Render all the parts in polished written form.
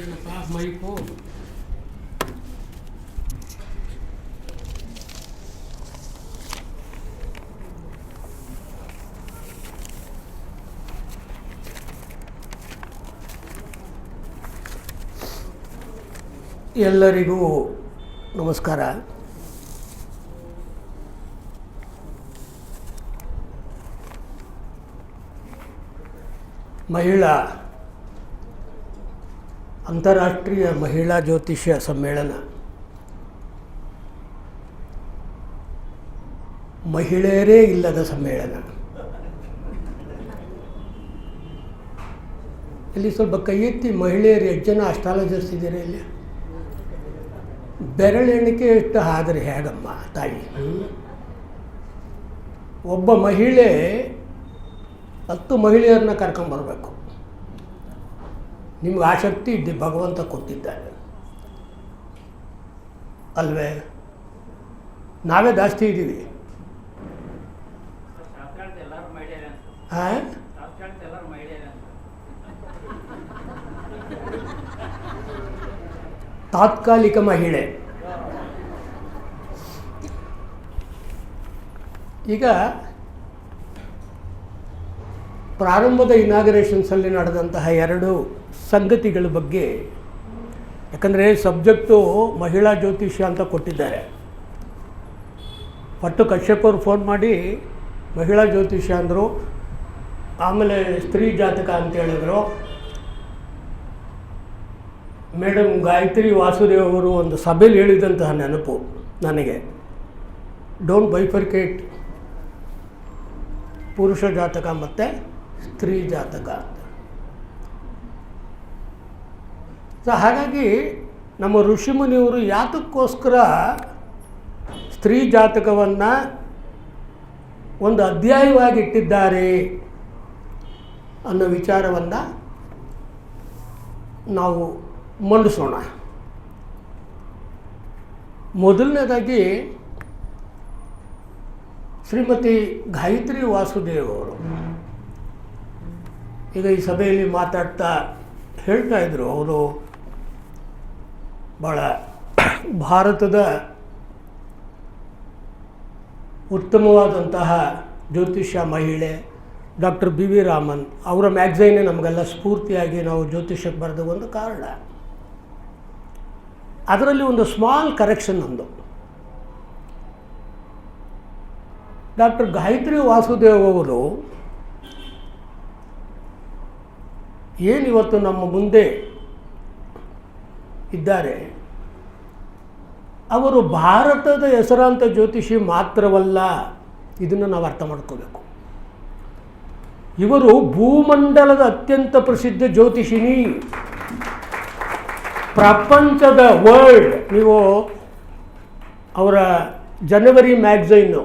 ಏನಪ್ಪ ಮೈಕು ಎಲ್ಲರಿಗೂ ನಮಸ್ಕಾರ. ಅಂತಾರಾಷ್ಟ್ರೀಯ ಮಹಿಳಾ ಜ್ಯೋತಿಷ್ಯ ಸಮ್ಮೇಳನ ಮಹಿಳೆಯರೇ ಇಲ್ಲದ ಸಮ್ಮೇಳನ. ಇಲ್ಲಿ ಸ್ವಲ್ಪ ಕೈ ಎತ್ತಿ ಮಹಿಳೆಯರು ಎಷ್ಟು ಜನ ಅಸ್ಟ್ರಾಲಜರ್ಸ್ ಇದ್ದೀರಾ? ಇಲ್ಲಿ ಬೆರಳೆಣಿಕೆ ಎಷ್ಟು ಆದರೆ ಹೇಗಮ್ಮ ತಾಯಿ? ಒಬ್ಬ ಮಹಿಳೆ 10 ಮಹಿಳೆಯರನ್ನ ಕರ್ಕೊಂಬರ್ಬೇಕು. ನಿಮ್ಗೆ ಆಸಕ್ತಿ ಇದ್ದು ಭಗವಂತ ಕೊಟ್ಟಿದ್ದಾನೆ ಅಲ್ವೇ? ನಾವೇ ಜಾಸ್ತಿ ಇದ್ದೀವಿ. ತಾತ್ಕಾಲಿಕ ಮಹಿಳೆ. ಈಗ ಪ್ರಾರಂಭದ ಇನಾಗರೇಷನ್ಸಲ್ಲಿ ನಡೆದಂತಹ 2 ಸಂಗತಿಗಳ ಬಗ್ಗೆ, ಯಾಕಂದರೆ ಸಬ್ಜೆಕ್ಟು ಮಹಿಳಾ ಜ್ಯೋತಿಷ್ಯ ಅಂತ ಕೊಟ್ಟಿದ್ದಾರೆ. ಪಟ್ಟು ಕಶ್ಯಪ್ ಅವ್ರು ಫೋನ್ ಮಾಡಿ ಮಹಿಳಾ ಜ್ಯೋತಿಷ್ಯ ಅಂದರು, ಆಮೇಲೆ ಸ್ತ್ರೀ ಜಾತಕ ಅಂತ ಹೇಳಿದರು. ಮೇಡಮ್ ಗಾಯತ್ರಿ ವಾಸುದೇವ್ ಅವರು ಒಂದು ಸಭೆಯಲ್ಲಿ ಹೇಳಿದಂತಹ ನೆನಪು ನನಗೆ, ಡೋಂಟ್ ಬೈಫರ್ಕೇಟ್ ಪುರುಷ ಜಾತಕ ಮತ್ತು ಸ್ತ್ರೀ ಜಾತಕ ಅಂತ. ಸೊ ಹಾಗಾಗಿ ನಮ್ಮ ಋಷಿಮುನಿಯವರು ಯಾತಕ್ಕೋಸ್ಕರ ಸ್ತ್ರೀ ಜಾತಕವನ್ನು ಒಂದು ಅಧ್ಯಾಯವಾಗಿ ಇಟ್ಟಿದ್ದಾರೆ ಅನ್ನೋ ವಿಚಾರವನ್ನು ನಾವು ಮಂಡಿಸೋಣ. ಮೊದಲನೇದಾಗಿ ಶ್ರೀಮತಿ ಗಾಯತ್ರಿ ವಾಸುದೇವ್ ಅವರು ಈಗ ಈ ಸಭೆಯಲ್ಲಿ ಮಾತಾಡ್ತಾ ಹೇಳ್ತಾ ಇದ್ರು, ಅವರು ಭಾಳ ಭಾರತದ ಉತ್ತಮವಾದಂತಹ ಜ್ಯೋತಿಷ್ಯ ಮಹಿಳೆ ಡಾಕ್ಟರ್ ಬಿ ವಿ ರಾಮನ್ ಅವರ ಮ್ಯಾಗ್ಝೈನೇ ನಮಗೆಲ್ಲ ಸ್ಫೂರ್ತಿಯಾಗಿ ನಾವು ಜ್ಯೋತಿಷ್ಯಕ್ಕೆ ಬರೆದ ಒಂದು ಕಾರಣ. ಅದರಲ್ಲಿ ಒಂದು ಸ್ಮಾಲ್ ಕರೆಕ್ಷನ್ ಒಂದು, ಡಾಕ್ಟರ್ ಗಾಯತ್ರಿ ವಾಸುದೇವ್ ಅವರು ಏನಿವತ್ತು ನಮ್ಮ ಮುಂದೆ ಇದ್ದಾರೆ, ಅವರು ಭಾರತದ ಹೆಸರಾಂತ ಜ್ಯೋತಿಷಿ ಮಾತ್ರವಲ್ಲ, ಇದನ್ನು ನಾವು ಅರ್ಥ ಮಾಡ್ಕೋಬೇಕು. ಇವರು ಭೂಮಂಡಲದ ಅತ್ಯಂತ ಪ್ರಸಿದ್ಧ ಜ್ಯೋತಿಷಿನಿ. ಪ್ರಪಂಚದ ವರ್ಲ್ಡ್, ನೀವು ಅವರ ಜನವರಿ ಮ್ಯಾಗ್ಝೈನು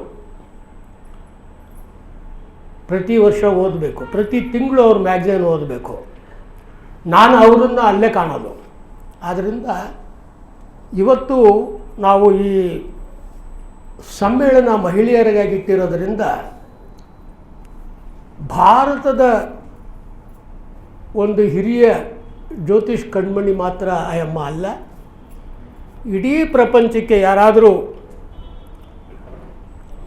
ಪ್ರತಿ ವರ್ಷ ಓದಬೇಕು, ಪ್ರತಿ ತಿಂಗಳು ಅವ್ರ ಮ್ಯಾಗ್ಝೈನ್ ಓದಬೇಕು. ನಾನು ಅವರನ್ನು ಅಲ್ಲೇ ಕಾಣೋದು. ಆದ್ದರಿಂದ ಇವತ್ತು ನಾವು ಈ ಸಮ್ಮೇಳನ ಮಹಿಳೆಯರಿಗಾಗಿ ಇಟ್ಟಿರೋದರಿಂದ ಭಾರತದ ಒಂದು ಹಿರಿಯ ಜ್ಯೋತಿಷ್ ಕಣ್ಮಣಿ ಮಾತ್ರ ಆಯಮ್ಮ ಅಲ್ಲ, ಇಡೀ ಪ್ರಪಂಚಕ್ಕೆ ಯಾರಾದರೂ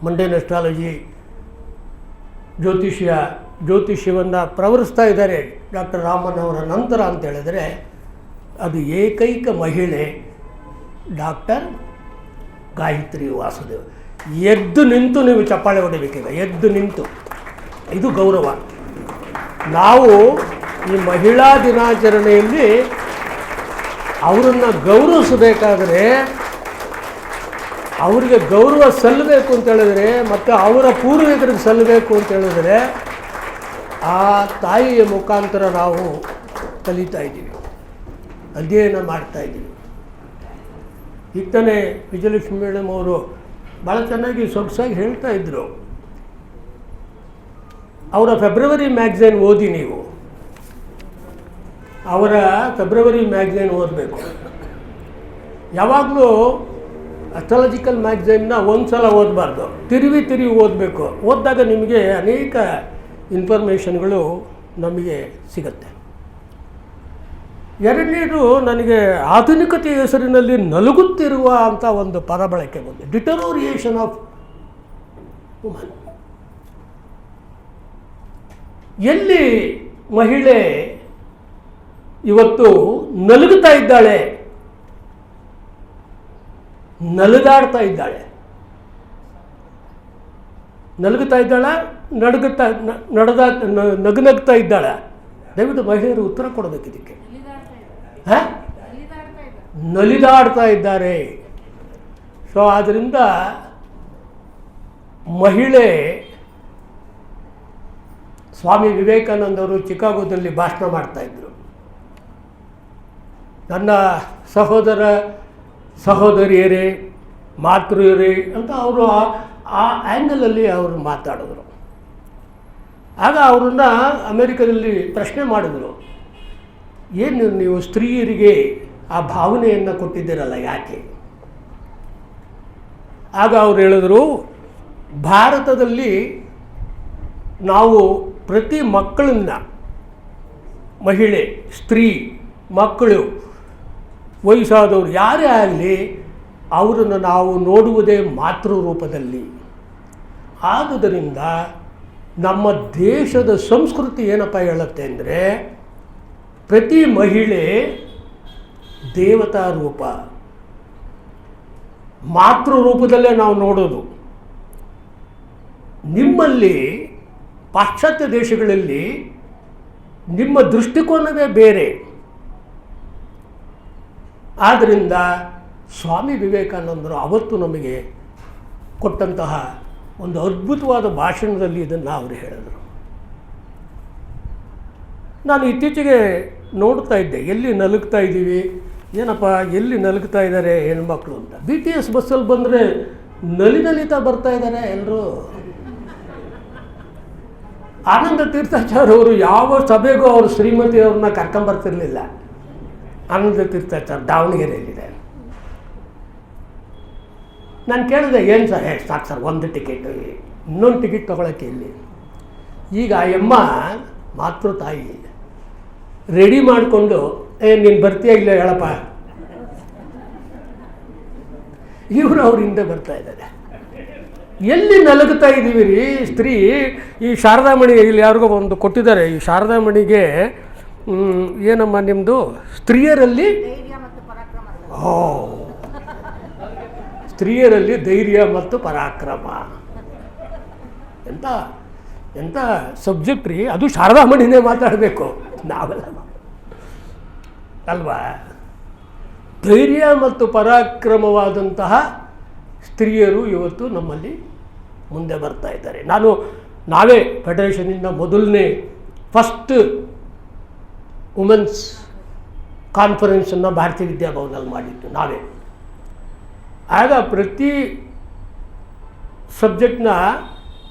ಮಂಡೇನ್ ಅಸ್ಟ್ರಾಲಜಿ ಜ್ಯೋತಿಷ್ಯವನ್ನು ಪ್ರವರ್ತಿಸ್ತಾ ಇದ್ದಾರೆ ಡಾಕ್ಟರ್ ರಾಮನ್ ಅವರ ನಂತರ ಅಂತ ಹೇಳಿದರೆ ಅದು ಏಕೈಕ ಮಹಿಳೆ ಡಾಕ್ಟರ್ ಗಾಯತ್ರಿ ವಾಸುದೇವ್. ಎದ್ದು ನಿಂತು ನೀವು ಚಪ್ಪಾಳೆ ಹೊಡಿಬೇಕೀಗ, ಎದ್ದು ನಿಂತು. ಇದು ಗೌರವ. ನಾವು ಈ ಮಹಿಳಾ ದಿನಾಚರಣೆಯಲ್ಲಿ ಅವರನ್ನು ಗೌರವಿಸಬೇಕಾದರೆ, ಅವರಿಗೆ ಗೌರವ ಸಲ್ಲಬೇಕು ಅಂತ ಹೇಳಿದ್ರೆ, ಮತ್ತು ಅವರ ಪೂರ್ವಿಕರಿಗೆ ಸಲ್ಲಬೇಕು ಅಂತ ಹೇಳಿದ್ರೆ ಆ ತಾಯಿಯ ಮುಖಾಂತರ ನಾವು ಕಲಿತಾ ಇದ್ದೀವಿ, ಅಧ್ಯಯನ ಮಾಡ್ತಾಯಿದ್ದೀವಿ. ಈಗ ತಾನೇ ವಿಜಯಲಕ್ಷ್ಮಿ ಮೇಡಮ್ ಅವರು ಭಾಳ ಚೆನ್ನಾಗಿ ಸೊಗಸಾಗಿ ಹೇಳ್ತಾ ಇದ್ದರು. ಅವರ ಫೆಬ್ರವರಿ ಮ್ಯಾಗ್ಝೈನ್ ಓದಿ, ನೀವು ಅವರ ಫೆಬ್ರವರಿ ಮ್ಯಾಗ್ಝೈನ್ ಓದಬೇಕು. ಯಾವಾಗಲೂ ಅಸ್ಟ್ರಾಲಜಿಕಲ್ ಮ್ಯಾಗ್ಝೈನ್ನ ಒಂದು ಸಲ ಓದಬಾರ್ದು, ತಿರುವಿ ಓದಬೇಕು. ಓದಿದಾಗ ನಿಮಗೆ ಅನೇಕ ಇನ್ಫಾರ್ಮೇಷನ್ಗಳು ನಮಗೆ ಸಿಗುತ್ತೆ. ಎರಡನೇದು ನನಗೆ ಆಧುನಿಕತೆಯ ಹೆಸರಿನಲ್ಲಿ ನಲುಗುತ್ತಿರುವ ಅಂತ ಒಂದು ಪದ ಬಳಕೆ ಬಂದಿದೆ, ಡಿಟರೋರಿಯೇಷನ್ ಆಫ್ ವುಮನ್. ಎಲ್ಲಿ ಮಹಿಳೆ ಇವತ್ತು ನಲುಗುತ್ತಾ ಇದ್ದಾಳೆ, ನಲಿದಾಡ್ತಾ ಇದ್ದಾಳೆ, ನಲುಗುತ್ತಾ ಇದ್ದಾಳ, ನಗನಗ್ತಾ ಇದ್ದಾಳೆ, ದಯವಿಟ್ಟು ಮಹಿಳೆಯರು ಉತ್ತರ ಕೊಡಬೇಕು ಇದಕ್ಕೆ. ನಲಿದಾಡ್ತಾ ಇದ್ದಾರೆ. ಸೊ ಆದ್ದರಿಂದ ಮಹಿಳೆ, ಸ್ವಾಮಿ ವಿವೇಕಾನಂದವರು ಚಿಕಾಗೋದಲ್ಲಿ ಭಾಷಣ ಮಾಡ್ತಾಯಿದ್ರು. ನನ್ನ ಸಹೋದರ ಸಹೋದರಿಯರೇ, ಮಾತೃಯರೇ ಅಂತ ಅವರು ಆ ಆ್ಯಂಗಲಲ್ಲಿ ಅವರು ಮಾತಾಡಿದ್ರು. ಆಗ ಅವರನ್ನು ಅಮೆರಿಕದಲ್ಲಿ ಪ್ರಶ್ನೆ ಮಾಡಿದ್ರು, ಏನು ನೀವು ಸ್ತ್ರೀಯರಿಗೆ ಆ ಭಾವನೆಯನ್ನು ಕೊಟ್ಟಿದ್ದೀರಲ್ಲ ಯಾಕೆ? ಆಗ ಅವರು ಹೇಳಿದ್ರು, ಭಾರತದಲ್ಲಿ ನಾವು ಪ್ರತಿ ಮಕ್ಕಳನ್ನು, ಮಹಿಳೆ, ಸ್ತ್ರೀ, ಮಕ್ಕಳು, ವಯಸ್ಸಾದವರು ಯಾರೇ ಆಗಲಿ ಅವರನ್ನು ನಾವು ನೋಡುವುದೇ ಮಾತೃ ರೂಪದಲ್ಲಿ. ಆದುದರಿಂದ ನಮ್ಮ ದೇಶದ ಸಂಸ್ಕೃತಿ ಏನಪ್ಪ ಹೇಳುತ್ತೆ ಅಂದರೆ, ಪ್ರತಿ ಮಹಿಳೆ ದೇವತಾ ರೂಪ, ಮಾತೃ ರೂಪದಲ್ಲೇ ನಾವು ನೋಡೋದು. ನಿಮ್ಮಲ್ಲಿ ಪಾಶ್ಚಾತ್ಯ ದೇಶಗಳಲ್ಲಿ ನಿಮ್ಮ ದೃಷ್ಟಿಕೋನವೇ ಬೇರೆ. ಆದ್ದರಿಂದ ಸ್ವಾಮಿ ವಿವೇಕಾನಂದರು ಅವತ್ತು ನಮಗೆ ಕೊಟ್ಟಂತಹ ಒಂದು ಅದ್ಭುತವಾದ ಭಾಷಣದಲ್ಲಿ ಇದನ್ನು ಅವರು ಹೇಳಿದರು. ನಾನು ಇತ್ತೀಚೆಗೆ ನೋಡ್ತಾ ಇದ್ದೆ, ಎಲ್ಲಿ ನಲುಗ್ತಾ ಇದ್ದೀವಿ, ಏನಪ್ಪ ಎಲ್ಲಿ ನಲುಗ್ತಾ ಇದ್ದಾರೆ ಹೆಣ್ಮಕ್ಳು ಅಂತ. BTS ಬಸ್ಸಲ್ಲಿ ಬಂದರೆ ನಲಿತಾ ಬರ್ತಾ ಇದ್ದಾರೆ ಎಲ್ಲರೂ. ಆನಂದ ತೀರ್ಥಾಚಾರ್ಯ ಅವರು ಯಾವ ಸಭೆಗೂ ಅವರು ಶ್ರೀಮತಿಯವ್ರನ್ನ ಕರ್ಕೊಂಬರ್ತಿರ್ಲಿಲ್ಲ. ಆನಂದ ತೀರ್ಥಾಚಾರ್ಯ ದಾವಣಗೆರೆಯಲ್ಲಿದೆ. ನಾನು ಕೇಳಿದೆ, ಏನು ಸರ್? ಸಾಕು ಸರ್, ಒಂದು ಟಿಕೆಟ್, ಇನ್ನೊಂದು ಟಿಕೆಟ್ ತೊಗೊಳಕ್ಕೆ ಇಲ್ಲಿ. ಈಗ ಆ ಅಮ್ಮ ಮಾತೃ ತಾಯಿ ರೆಡಿ ಮಾಡಿಕೊಂಡು, ನೀನು ಬರ್ತೀಯ ಇಲ್ಲ ಹೇಳಪ್ಪ, ಇವರು ಅವ್ರ ಹಿಂದೆ ಬರ್ತಾ ಇದ್ದಾರೆ. ಎಲ್ಲಿ ನಲಗುತ್ತಾ ಇದ್ದೀವಿ ರೀ ಸ್ತ್ರೀ? ಈ ಶಾರದಾಮಣಿ ಇಲ್ಲಿ ಯಾರಿಗೋ ಒಂದು ಕೊಟ್ಟಿದ್ದಾರೆ, ಈ ಶಾರದಾಮಣಿಗೆ ಏನಮ್ಮ ನಿಮ್ಮದು ಸ್ತ್ರೀಯರಲ್ಲಿ, ಸ್ತ್ರೀಯರಲ್ಲಿ ಧೈರ್ಯ ಮತ್ತು ಪರಾಕ್ರಮ. ಎಂಥ ಎಂಥ ಸಬ್ಜೆಕ್ಟ್ ರೀ ಅದು. ಶಾರದಾಮಣಿನೇ ಮಾತಾಡಬೇಕು, ನಾವೆಲ್ಲ ಅಲ್ವಾ? ಧೈರ್ಯ ಮತ್ತು ಪರಾಕ್ರಮವಾದಂತಹ ಸ್ತ್ರೀಯರು ಇವತ್ತು ನಮ್ಮಲ್ಲಿ ಮುಂದೆ ಬರ್ತಾ ಇದ್ದಾರೆ. ನಾವೇ ಫೆಡರೇಷನಿಂದ ಮೊದಲನೇ ಫಸ್ಟ್ ವುಮೆನ್ಸ್ ಕಾನ್ಫರೆನ್ಸನ್ನು ಭಾರತೀಯ ವಿದ್ಯಾಭವನಲ್ಲಿ ಮಾಡಿದ್ದು ನಾವೇ. ಆಗ ಪ್ರತಿ ಸಬ್ಜೆಕ್ಟ್ನ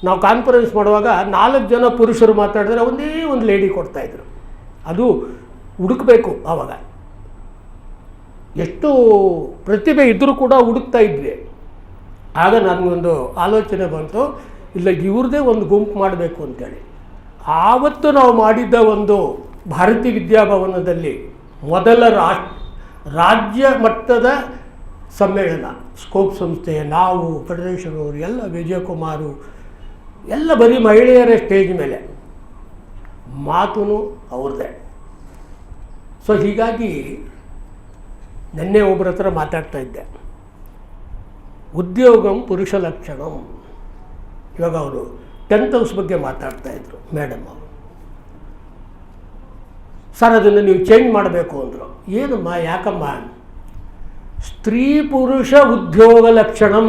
ನಾವು ಕಾನ್ಫರೆನ್ಸ್ ಮಾಡುವಾಗ 4 ಜನ ಪುರುಷರು ಮಾತಾಡಿದ್ರೆ ಒಂದೇ ಒಂದು ಲೇಡಿ ಕೊಡ್ತಾಯಿದ್ರು. ಅದು ಹುಡುಕಬೇಕು. ಆವಾಗ ಎಷ್ಟು ಪ್ರತಿಭೆ ಇದ್ದರೂ ಕೂಡ ಹುಡುಕ್ತಾ ಇದ್ವಿ. ಆಗ ನನಗೊಂದು ಆಲೋಚನೆ ಬಂತು, ಇಲ್ಲ ಇವ್ರದ್ದೇ ಒಂದು ಗುಂಪು ಮಾಡಬೇಕು ಅಂತೇಳಿ. ಆವತ್ತು ನಾವು ಮಾಡಿದ್ದ ಒಂದು ಭಾರತೀಯ ವಿದ್ಯಾಭವನದಲ್ಲಿ ಮೊದಲ ರಾಜ್ಯ ಮಟ್ಟದ ಸಮ್ಮೇಳನ, ಸ್ಕೋಪ್ ಸಂಸ್ಥೆಯ ನಾವು, ಫೆಡರೇಷನ್ ಅವರು ಎಲ್ಲ, ವಿಜಯಕುಮಾರು ಎಲ್ಲ ಬರೀ ಮಹಿಳೆಯರ ಸ್ಟೇಜ್ ಮೇಲೆ, ಮಾತು ಅವ್ರದ್ದೇ. ಸೊ ಹೀಗಾಗಿ ನಿನ್ನೆ ಒಬ್ಬರ ಹತ್ರ ಮಾತಾಡ್ತಾ ಇದ್ದೆ, ಉದ್ಯೋಗಂ ಪುರುಷ ಲಕ್ಷಣಂ. ಇವಾಗ ಅವರು 10th ಹೌಸ್ ಬಗ್ಗೆ ಮಾತಾಡ್ತಾಯಿದ್ರು ಮೇಡಮ್ ಅವರು. ಸರ್ ಅದನ್ನು ನೀವು ಚೇಂಜ್ ಮಾಡಬೇಕು ಅಂದರು. ಏನಮ್ಮ, ಯಾಕಮ್ಮ? ಸ್ತ್ರೀ ಪುರುಷ ಉದ್ಯೋಗ ಲಕ್ಷಣಂ.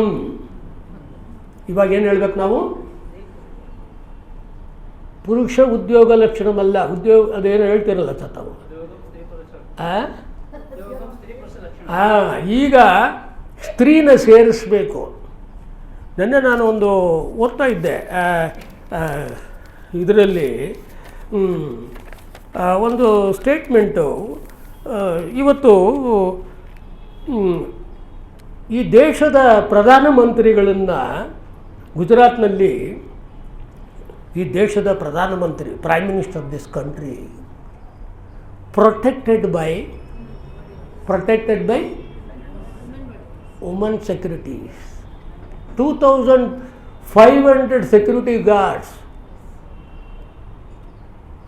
ಇವಾಗ ಏನು ಹೇಳ್ಬೇಕು ನಾವು? ಪುರುಷ ಉದ್ಯೋಗ ಲಕ್ಷಣಮಲ್ಲ, ಉದ್ಯೋಗ ಅದೇನೋ ಹೇಳ್ತಿರಲ್ಲ ತಾವು. ಈಗ ಸ್ತ್ರೀನ ಸೇರಿಸಬೇಕು. ನೆನ್ನೆ ನಾನು ಒಂದು ಓದ್ತಾ ಇದ್ದೆ, ಇದರಲ್ಲಿ ಒಂದು ಸ್ಟೇಟ್ಮೆಂಟು, ಇವತ್ತು ಈ ದೇಶದ ಪ್ರಧಾನಮಂತ್ರಿಗಳನ್ನು ಗುಜರಾತ್ನಲ್ಲಿ, ಈ ದೇಶದ ಪ್ರಧಾನಮಂತ್ರಿ, prime minister of this country, protected by woman securities. 2500 security guards,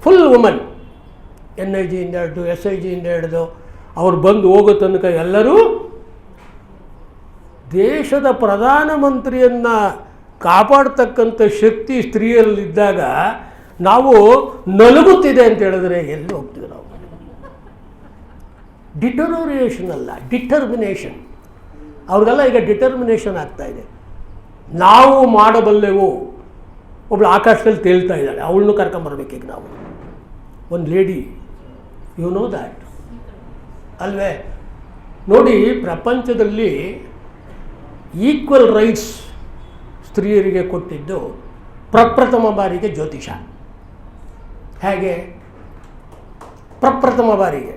full woman. NIGಯಿಂದ ಹಿಡಿದು SIGಯಿಂದ ಹಿಡಿದು ಅವ್ರು ಬಂದು ಹೋಗೋ ತನಕ ಎಲ್ಲರೂ ದೇಶದ ಪ್ರಧಾನಮಂತ್ರಿಯನ್ನು ಕಾಪಾಡ್ತಕ್ಕಂಥ ಶಕ್ತಿ ಸ್ತ್ರೀಯರಲ್ಲಿದ್ದಾಗ ನಾವು ನಲುಗುತ್ತಿದೆ ಅಂತ ಹೇಳಿದ್ರೆ ಎಲ್ಲಿ ಹೋಗ್ತೀವಿ ನಾವು? ಡಿಟರೋರಿಯೇಷನ್ ಅಲ್ಲ, ಡಿಟರ್ಮಿನೇಷನ್. ಅವ್ರಿಗೆಲ್ಲ ಈಗ ಡಿಟರ್ಮಿನೇಷನ್ ಆಗ್ತಾಯಿದೆ. ನಾವು ಮಾಡಬಲ್ಲೆವು. ಒಬ್ಳು ಆಕಾಶದಲ್ಲಿ ತೇಲ್ತಾ ಇದ್ದಾಳೆ, ಅವಳನ್ನು ಕರ್ಕೊಂಬರ್ಬೇಕೀಗ ನಾವು. ಒಂದು ಲೇಡಿ, ಯು ನೋ ದ್ಯಾಟ್ ಅಲ್ವೇ? ನೋಡಿ, ಪ್ರಪಂಚದಲ್ಲಿ ಈಕ್ವಲ್ ರೈಟ್ಸ್ ಸ್ತ್ರೀಯರಿಗೆ ಕೊಟ್ಟಿದ್ದು ಪ್ರಪ್ರಥಮ ಬಾರಿಗೆ ಜ್ಯೋತಿಷ. ಹೇಗೆ? ಪ್ರಪ್ರಥಮ ಬಾರಿಗೆ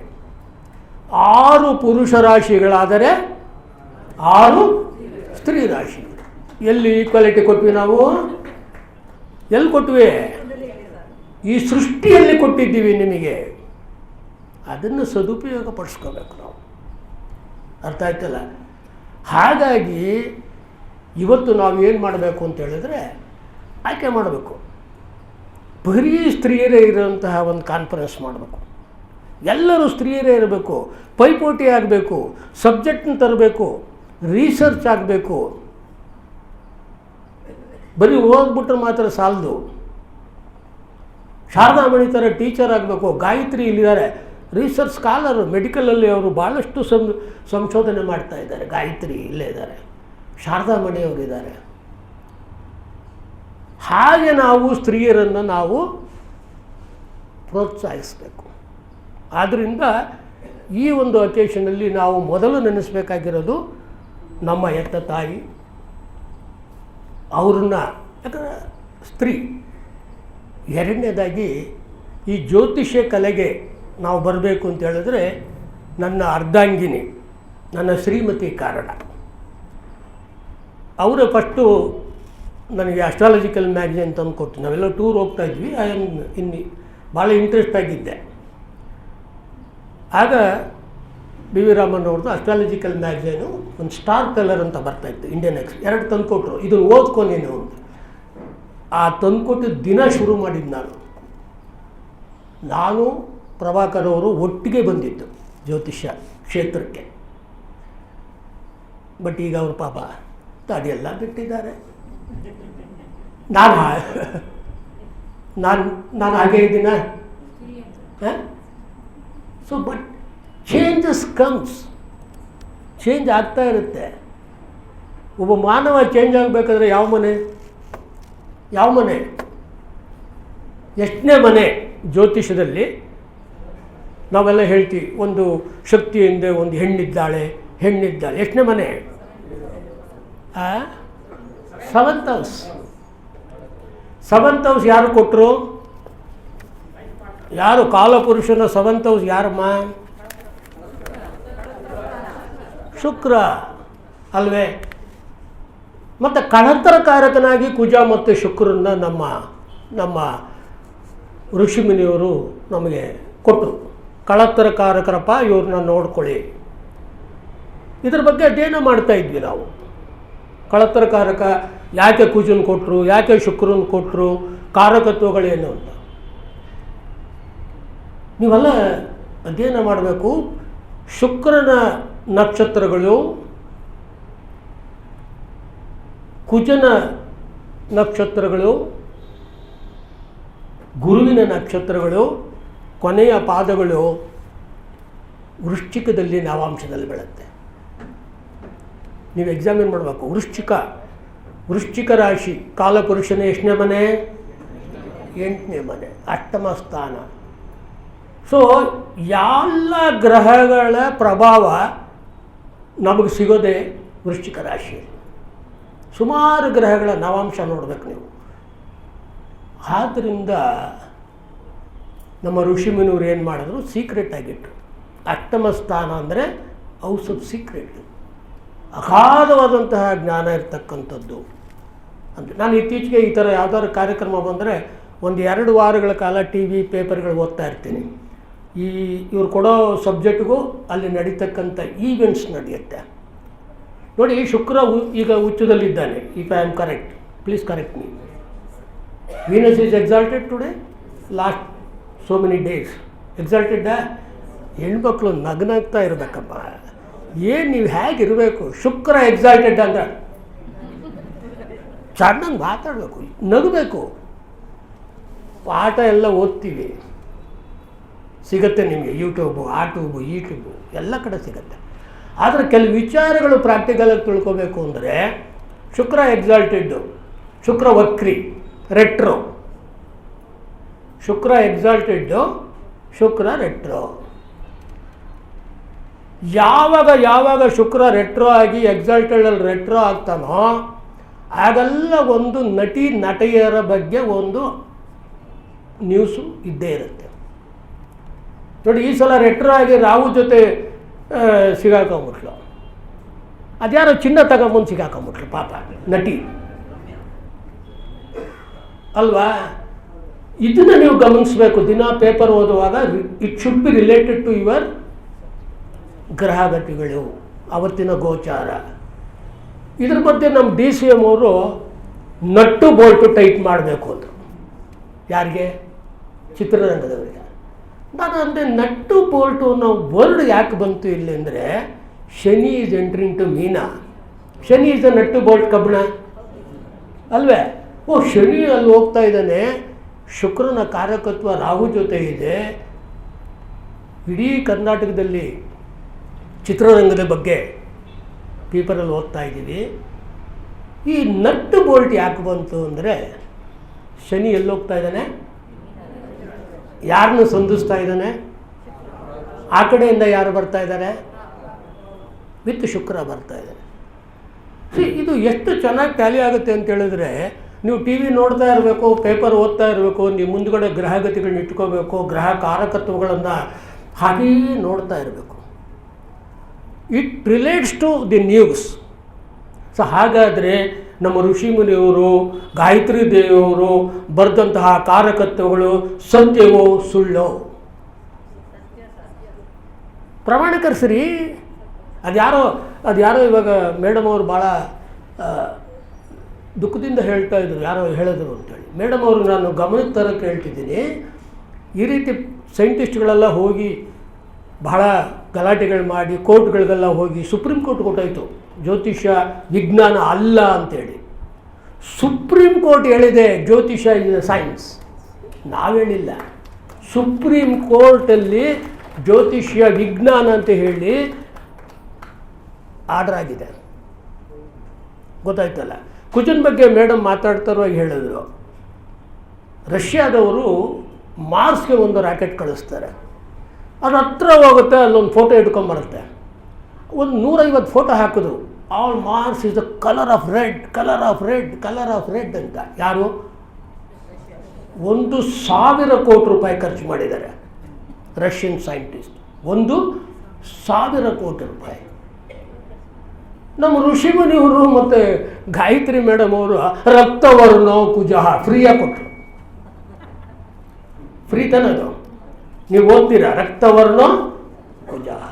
6 ಪುರುಷ ರಾಶಿಗಳಾದರೆ 6 ಸ್ತ್ರೀ ರಾಶಿ. ಎಲ್ಲಿ ಈಕ್ವಾಲಿಟಿ ಕೊಟ್ವಿ ನಾವು? ಎಲ್ಲಿ ಕೊಟ್ವಿ? ಈ ಸೃಷ್ಟಿಯಲ್ಲಿ ಕೊಟ್ಟಿದ್ದೀವಿ ನಿಮಗೆ. ಅದನ್ನು ಸದುಪಯೋಗ ಪಡಿಸ್ಕೋಬೇಕು ನಾವು. ಅರ್ಥ ಆಯ್ತಲ್ಲ? ಹಾಗಾಗಿ ಇವತ್ತು ನಾವು ಏನು ಮಾಡಬೇಕು ಅಂತ ಹೇಳಿದ್ರೆ ಆಯ್ಕೆ ಮಾಡಬೇಕು. ಬರೀ ಸ್ತ್ರೀಯರೇ ಇರೋಂತಹ ಒಂದು ಕಾನ್ಫರೆನ್ಸ್ ಮಾಡಬೇಕು. ಎಲ್ಲರೂ ಸ್ತ್ರೀಯರೇ ಇರಬೇಕು. ಪೈಪೋಟಿ ಆಗಬೇಕು, ಸಬ್ಜೆಕ್ಟ್ನ ತರಬೇಕು, ರಿಸರ್ಚ್ ಆಗಬೇಕು. ಬರೀ ಓದ್ಬಿಟ್ರೆ ಮಾತ್ರ ಸಾಲದು. ಶಾರದಾಮಣಿ ಥರ ಟೀಚರ್ ಆಗಬೇಕು. ಗಾಯತ್ರಿ ಇಲ್ಲಿದ್ದಾರೆ, ರಿಸರ್ಚ್ ಸ್ಕಾಲರು, ಮೆಡಿಕಲಲ್ಲಿ ಅವರು ಭಾಳಷ್ಟು ಸಂಶೋಧನೆ ಮಾಡ್ತಾ ಇದ್ದಾರೆ. ಗಾಯತ್ರಿ ಇಲ್ಲೇ ಇದ್ದಾರೆ, ಶಾರದಾಮಣಿ ಅವರಿದ್ದಾರೆ. ಹಾಗೆ ನಾವು ಸ್ತ್ರೀಯರನ್ನು ನಾವು ಪ್ರೋತ್ಸಾಹಿಸಬೇಕು. ಆದ್ದರಿಂದ ಈ ಒಂದು ಅಕೇಶನಲ್ಲಿ ನಾವು ಮೊದಲು ನೆನೆಸಬೇಕಾಗಿರೋದು ನಮ್ಮ ಹೆತ್ತ ತಾಯಿ. ಅವ್ರನ್ನ, ಯಾಕಂದರೆ ಸ್ತ್ರೀ. ಎರಡನೇದಾಗಿ ಈ ಜ್ಯೋತಿಷ್ಯ ಕಲೆಗೆ ನಾವು ಬರಬೇಕು ಅಂತ ಹೇಳಿದ್ರೆ ನನ್ನ ಅರ್ಧಾಂಗಿನಿ, ನನ್ನ ಶ್ರೀಮತಿ ಕಾರಣ. ಅವರು ಫಸ್ಟು ನನಗೆ ಅಸ್ಟ್ರಾಲಜಿಕಲ್ ಮ್ಯಾಗಝಿನ್ ತಂದು ಕೊಟ್ಟು, ನಾವೆಲ್ಲ ಟೂರ್ ಹೋಗ್ತಾ ಇದ್ವಿ. ಇನ್ನು ಭಾಳ ಇಂಟ್ರೆಸ್ಟ್ ಆಗಿದ್ದೆ. ಆಗ ಬಿ ವಿ ರಾಮನ್ ಅವ್ರದ್ದು ಅಸ್ಟ್ರಾಲಜಿಕಲ್ ಮ್ಯಾಗಝೀನು ಒಂದು ಸ್ಟಾರ್ ಕಲರ್ ಅಂತ ಬರ್ತಾಯಿತ್ತು, ಇಂಡಿಯನ್ ಎಕ್ಸ್. 2 ತಂದುಕೊಟ್ರು, ಇದನ್ನು ಓದ್ಕೊ ನೀನು ಅಂತ. ಆ ತಂದುಕೊಟ್ಟಿದ್ದ ದಿನ ಶುರು ಮಾಡಿದ್ದು ನಾನು ಪ್ರಭಾಕರ್ ಅವರು ಒಟ್ಟಿಗೆ ಬಂದಿದ್ದು ಜ್ಯೋತಿಷ್ಯ ಕ್ಷೇತ್ರಕ್ಕೆ. ಬಟ್ ಈಗ ಅವರು ಪಾಪ ಅದೆಲ್ಲ ಬಿಟ್ಟಿದ್ದಾರೆ. ನಾನು ಹಾಗೇ ಇದ್ದೀನ. So but changes comes, change ಆಗ್ತಾ ಇರುತ್ತೆ. ಒಬ್ಬ ಮಾನವ ಚೇಂಜ್ ಆಗಬೇಕಾದ್ರೆ ಯಾವ ಮನೆ ಎಷ್ಟನೇ ಮನೆ? ಜ್ಯೋತಿಷದಲ್ಲಿ ನಾವೆಲ್ಲ ಹೇಳ್ತೀವಿ, ಒಂದು ಶಕ್ತಿ ಹಿಂದೆ ಒಂದು ಹೆಣ್ಣಿದ್ದಾಳೆ. ಎಷ್ಟನೇ ಮನೆ? 7th house. 7th ಹೌಸ್ ಯಾರು ಕೊಟ್ಟರು? ಯಾರು ಕಾಲಪುರುಷನ 7th ಹೌಸ್ ಯಾರಮ್ಮ? ಶುಕ್ರ ಅಲ್ವೇ? ಮತ್ತು ಕಳತರಕಾರಕನಾಗಿ ಕುಜ ಮತ್ತು ಶುಕ್ರನ್ನ ನಮ್ಮ ಋಷಿಮುನಿಯವರು ನಮಗೆ ಕೊಟ್ಟರು. ಕಳತರಕಾರಕರಪ್ಪ, ಇವ್ರನ್ನ ನೋಡ್ಕೊಳ್ಳಿ. ಇದ್ರ ಬಗ್ಗೆ ಅಧ್ಯಯನ ಮಾಡ್ತಾ ಇದ್ವಿ ನಾವು. ಕಳತರಕಾರಕ ಯಾಕೆ ಕುಜನ್ ಕೊಟ್ಟರು, ಯಾಕೆ ಶುಕ್ರನ್ ಕೊಟ್ಟರು, ಕಾರಕತ್ವಗಳೇನು ಅಂತ ನೀವೆಲ್ಲ ಅಧ್ಯಯನ ಮಾಡಬೇಕು. ಶುಕ್ರನ ನಕ್ಷತ್ರಗಳು, ಕುಜನ ನಕ್ಷತ್ರಗಳು, ಗುರುವಿನ ನಕ್ಷತ್ರಗಳು, ಕೊನೆಯ ಪಾದಗಳು ವೃಶ್ಚಿಕದಲ್ಲಿ ನವಾಂಶದಲ್ಲಿ ಬೀಳುತ್ತೆ. ನೀವು ಎಕ್ಸಾಮಿನ್ ಮಾಡಬೇಕು. ವೃಶ್ಚಿಕ ರಾಶಿ ಕಾಲಪುರುಷನ ಎಷ್ಟನೇ ಮನೆ? 8ನೇ ಮನೆ, ಅಷ್ಟಮ ಸ್ಥಾನ. ಸೊ ಎಲ್ಲ ಗ್ರಹಗಳ ಪ್ರಭಾವ ನಮಗೆ ಸಿಗೋದೇ ವೃಶ್ಚಿಕ ರಾಶಿಯಲ್ಲಿ. ಸುಮಾರು ಗ್ರಹಗಳ ನವಾಂಶ ನೋಡಬೇಕು ನೀವು. ಆದ್ದರಿಂದ ನಮ್ಮ ಋಷಿಮುನಿಯವರು ಏನು ಮಾಡಿದ್ರು, ಸೀಕ್ರೆಟ್ ಆಗಿಟ್ಟರು. ಅಷ್ಟಮ ಸ್ಥಾನ ಅಂದರೆ ಔಷಧ ಸೀಕ್ರೆಟ್, ಅಗಾಧವಾದಂತಹ ಜ್ಞಾನ ಇರ್ತಕ್ಕಂಥದ್ದು ಅಂತ. ನಾನು ಇತ್ತೀಚೆಗೆ ಈ ಥರ ಯಾವ್ದಾದ್ರು ಕಾರ್ಯಕ್ರಮ ಬಂದರೆ 1-2 ವಾರಗಳ ಕಾಲ TV ಪೇಪರ್ಗಳು ಓದ್ತಾ ಇರ್ತೀನಿ. ಇವ್ರು ಕೊಡೋ ಸಬ್ಜೆಕ್ಟ್ಗೂ ಅಲ್ಲಿ ನಡೀತಕ್ಕಂಥ ಈವೆಂಟ್ಸ್ ನಡೆಯುತ್ತೆ. ನೋಡಿ, ಶುಕ್ರ ಈಗ ಉಚ್ಚದಲ್ಲಿದ್ದಾನೆ. If I am correct, please correct me. Venus is exalted today, last so many days ಎಕ್ಸಾಲ್ಟೆಡ್ಡಾ? ಹೆಣ್ಮಕ್ಳು ನಗ್ನಾಗ್ತಾ ಇರಬೇಕಮ್ಮ. ಏನು ನೀವು ಹೇಗಿರಬೇಕು? ಶುಕ್ರ ಎಕ್ಸಾಲ್ಟೆಡ್ ಅಂದ್ರೆ ಚೆನ್ನಾಗಿ ಮಾತಾಡಬೇಕು, ನಗಬೇಕು. ಪಾಠ ಎಲ್ಲ ಓದ್ತೀವಿ, ಸಿಗುತ್ತೆ ನಿಮಗೆ. ಯೂಟ್ಯೂಬು, ಯೂಟ್ಯೂಬು ಎಲ್ಲ ಕಡೆ ಸಿಗುತ್ತೆ. ಆದರೆ ಕೆಲವು ವಿಚಾರಗಳು ಪ್ರಾಕ್ಟಿಕಲಾಗಿ ತಿಳ್ಕೊಬೇಕು ಅಂದರೆ ಶುಕ್ರ ಎಕ್ಸಾಲ್ಟೆಡ್ಡು, ಶುಕ್ರ ವಕ್ರಿ, ರೆಟ್ರೋ. ಶುಕ್ರ ಎಕ್ಸಾಲ್ಟೆಡ್ಡು, ಶುಕ್ರ ರೆಟ್ರೋ. ಯಾವಾಗ ಶುಕ್ರ ರೆಟ್ರೋ ಆಗಿ ಎಕ್ಸಾಲ್ಟೆಡಲ್ಲಿ ರೆಟ್ರೋ ಆಗ್ತಾನೋ ಆಗೆಲ್ಲ ಒಂದು ನಟಿಯರ ಬಗ್ಗೆ ಒಂದು ನ್ಯೂಸು ಇದ್ದೇ ಇರುತ್ತೆ. ನೋಡಿ, ಈ ಸಲ ರೆಟ್ರೋ ಆಗಿ ರಾಹು ಜೊತೆ ಸಿಗಾಕೊಂಬಿಟ್ಲು. ಅದ್ಯಾರೋ ಚಿನ್ನ ತಗೊಂಬಂದು ಸಿಗಾಕೊಂಬಿಟ್ಲು ಪಾಪ ನಟಿ ಅಲ್ವಾ. ಇದನ್ನು ನೀವು ಗಮನಿಸಬೇಕು ದಿನ ಪೇಪರ್ ಓದುವಾಗ. It should be related to your ಗ್ರಹಗತಿಗಳು, ಅವತ್ತಿನ ಗೋಚಾರ. ಇದ್ರ ಮಧ್ಯೆ ನಮ್ಮ DCM ಅವರು ನಟ್ಟು ಬೋಲ್ಟು ಟೈಟ್ ಮಾಡಬೇಕು ಅಂದರು. ಯಾರಿಗೆ? ಚಿತ್ರರಂಗದವರಿಗೆ. ನಾನು ಅಂದರೆ ನಟ್ಟು ಬೋಲ್ಟು ಅನ್ನೋ ವರ್ಡ್ ಯಾಕೆ ಬಂತು ಇಲ್ಲಿ ಅಂದರೆ, Shani is entering to Meena. Shani is the nut bolt ಕಬ್ಬಣ ಅಲ್ವೇ? ಶನಿ ಅಲ್ಲಿ ಹೋಗ್ತಾ ಇದ್ದಾನೆ. ಶುಕ್ರನ ಕಾರಕತ್ವ ರಾಹು ಜೊತೆ ಇದೆ. ಇಡೀ ಕರ್ನಾಟಕದಲ್ಲಿ ಚಿತ್ರರಂಗದ ಬಗ್ಗೆ ಪೇಪರಲ್ಲಿ ಓದ್ತಾ ಇದ್ದೀವಿ. ಈ ನಟ್ಟು ಬೋಲ್ಟ್ ಯಾಕೆ ಬಂತು ಅಂದರೆ, ಶನಿ ಎಲ್ಲೋಗ್ತಾ ಇದ್ದಾನೆ? ಯಾರನ್ನು ಸಂಧಿಸ್ತಾ ಇದ್ದಾನೆ? ಆ ಕಡೆಯಿಂದ ಯಾರು ಬರ್ತಾ ಇದ್ದಾರೆ? ವಿತ್ ಶುಕ್ರ ಬರ್ತಾ ಇದ್ದಾರೆ. ಇದು ಎಷ್ಟು ಚೆನ್ನಾಗಿ ಟ್ಯಾಲಿ ಆಗುತ್ತೆ ಅಂತ ಹೇಳಿದ್ರೆ, ನೀವು TV ನೋಡ್ತಾ ಇರಬೇಕು, ಪೇಪರ್ ಓದ್ತಾ ಇರಬೇಕು, ನೀವು ಮುಂದುಗಡೆ ಗ್ರಹಗತಿಗಳನ್ನ ಇಟ್ಕೋಬೇಕು, ಗ್ರಹ ಕಾರಕತ್ವಗಳನ್ನು ಹಾಗೇ ನೋಡ್ತಾ ಇರಬೇಕು. It relates to the news. ಹಾಗಾದರೆ ನಮ್ಮ ಋಷಿಮುನಿಯವರು, ಗಾಯತ್ರಿ ದೇವಿಯವರು ಬರೆದಂತಹ ಕಾರಕತ್ವಗಳು ಸತ್ಯವೋ ಸುಳ್ಳೋ? ಪ್ರಮಾಣೀಕರಿಸ್ರಿ. ಅದ್ಯಾರೋ ಇವಾಗ ಮೇಡಮ್ ಅವರು ಭಾಳ ದುಃಖದಿಂದ ಹೇಳ್ತಾ ಇದ್ರು, ಯಾರೋ ಹೇಳಿದ್ರು ಅಂತೇಳಿ. ಮೇಡಮ್ ಅವರು ನಾನು ಗಮನಕ್ಕೆ ತರಕ್ಕೆ ಹೇಳ್ತಿದ್ದೀನಿ. ಈ ರೀತಿ ಸೈಂಟಿಸ್ಟ್ಗಳೆಲ್ಲ ಹೋಗಿ ಬಹಳ ಗಲಾಟೆಗಳು ಮಾಡಿ ಕೋರ್ಟ್ಗಳಿಗೆಲ್ಲ ಹೋಗಿ ಸುಪ್ರೀಂ ಕೋರ್ಟ್ ಕೊಟ್ಟಾಯಿತು ಜ್ಯೋತಿಷ್ಯ ವಿಜ್ಞಾನ ಅಲ್ಲ ಅಂತೇಳಿ. ಸುಪ್ರೀಂ ಕೋರ್ಟ್ ಹೇಳಿದೆ ಜ್ಯೋತಿಷ್ಯ ಇಸ್ ಎ ಸೈನ್ಸ್, ನಾವು ಹೇಳಿಲ್ಲ. ಸುಪ್ರೀಂ ಕೋರ್ಟಲ್ಲಿ ಜ್ಯೋತಿಷ್ಯ ವಿಜ್ಞಾನ ಅಂತ ಹೇಳಿ ಆರ್ಡರ್ ಆಗಿದೆ. ಗೊತ್ತಾಯ್ತಲ್ಲ. ಕುಜನ್ ಬಗ್ಗೆ ಮೇಡಮ್ ಮಾತಾಡ್ತಾರೋ ಹೇಳಿದ್ರು, ರಷ್ಯಾದವರು ಮಾರ್ಸ್ಗೆ ಒಂದು ರಾಕೆಟ್ ಕಳಿಸ್ತಾರೆ. ಅದು ಹತ್ರ ಹೋಗುತ್ತೆ, ಅಲ್ಲೊಂದು ಫೋಟೋ ಇಟ್ಕೊಂಬರುತ್ತೆ. ಒಂದು 150 ಫೋಟೋ ಹಾಕಿದ್ರು. All Mars is the colour of red, colour of red, colour of red ಅಂತ. ಯಾರು? 1,000 ಕೋಟಿ ರೂಪಾಯಿ ಖರ್ಚು ಮಾಡಿದ್ದಾರೆ ರಷ್ಯನ್ ಸೈಂಟಿಸ್ಟ್. 1,000 ಕೋಟಿ ರೂಪಾಯಿ. ನಮ್ಮ ಋಷಿಮುನಿಯವರು ಮತ್ತು ಗಾಯತ್ರಿ ಮೇಡಮ್ ಅವರು ರಕ್ತವರ್ಣ ಕುಜಃ ಫ್ರೀಯಾಗಿ ಕೊಟ್ಟರು. ಫ್ರೀ ತಾನದು, ನೀವು ಓದ್ತೀರಾ? ರಕ್ತವರ್ಣ ಕುಜಃ.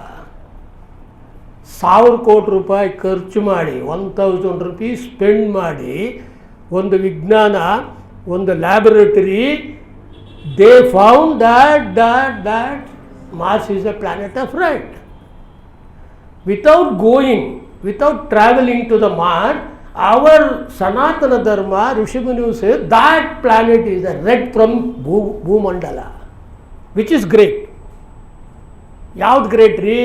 1,000 ಕೋಟಿ ರೂಪಾಯಿ ಖರ್ಚು ಮಾಡಿ, 1,000 rupees ಸ್ಪೆಂಡ್ ಮಾಡಿ, ಒಂದು ವಿಜ್ಞಾನ, ಒಂದು laboratory, they found that Mars is a planet of red. Without traveling to the Mars, our Sanatana Dharma, Rishimunu says that planet is a red from Bhumandala, which is great. ಯಾವ್ದು great ರೀ?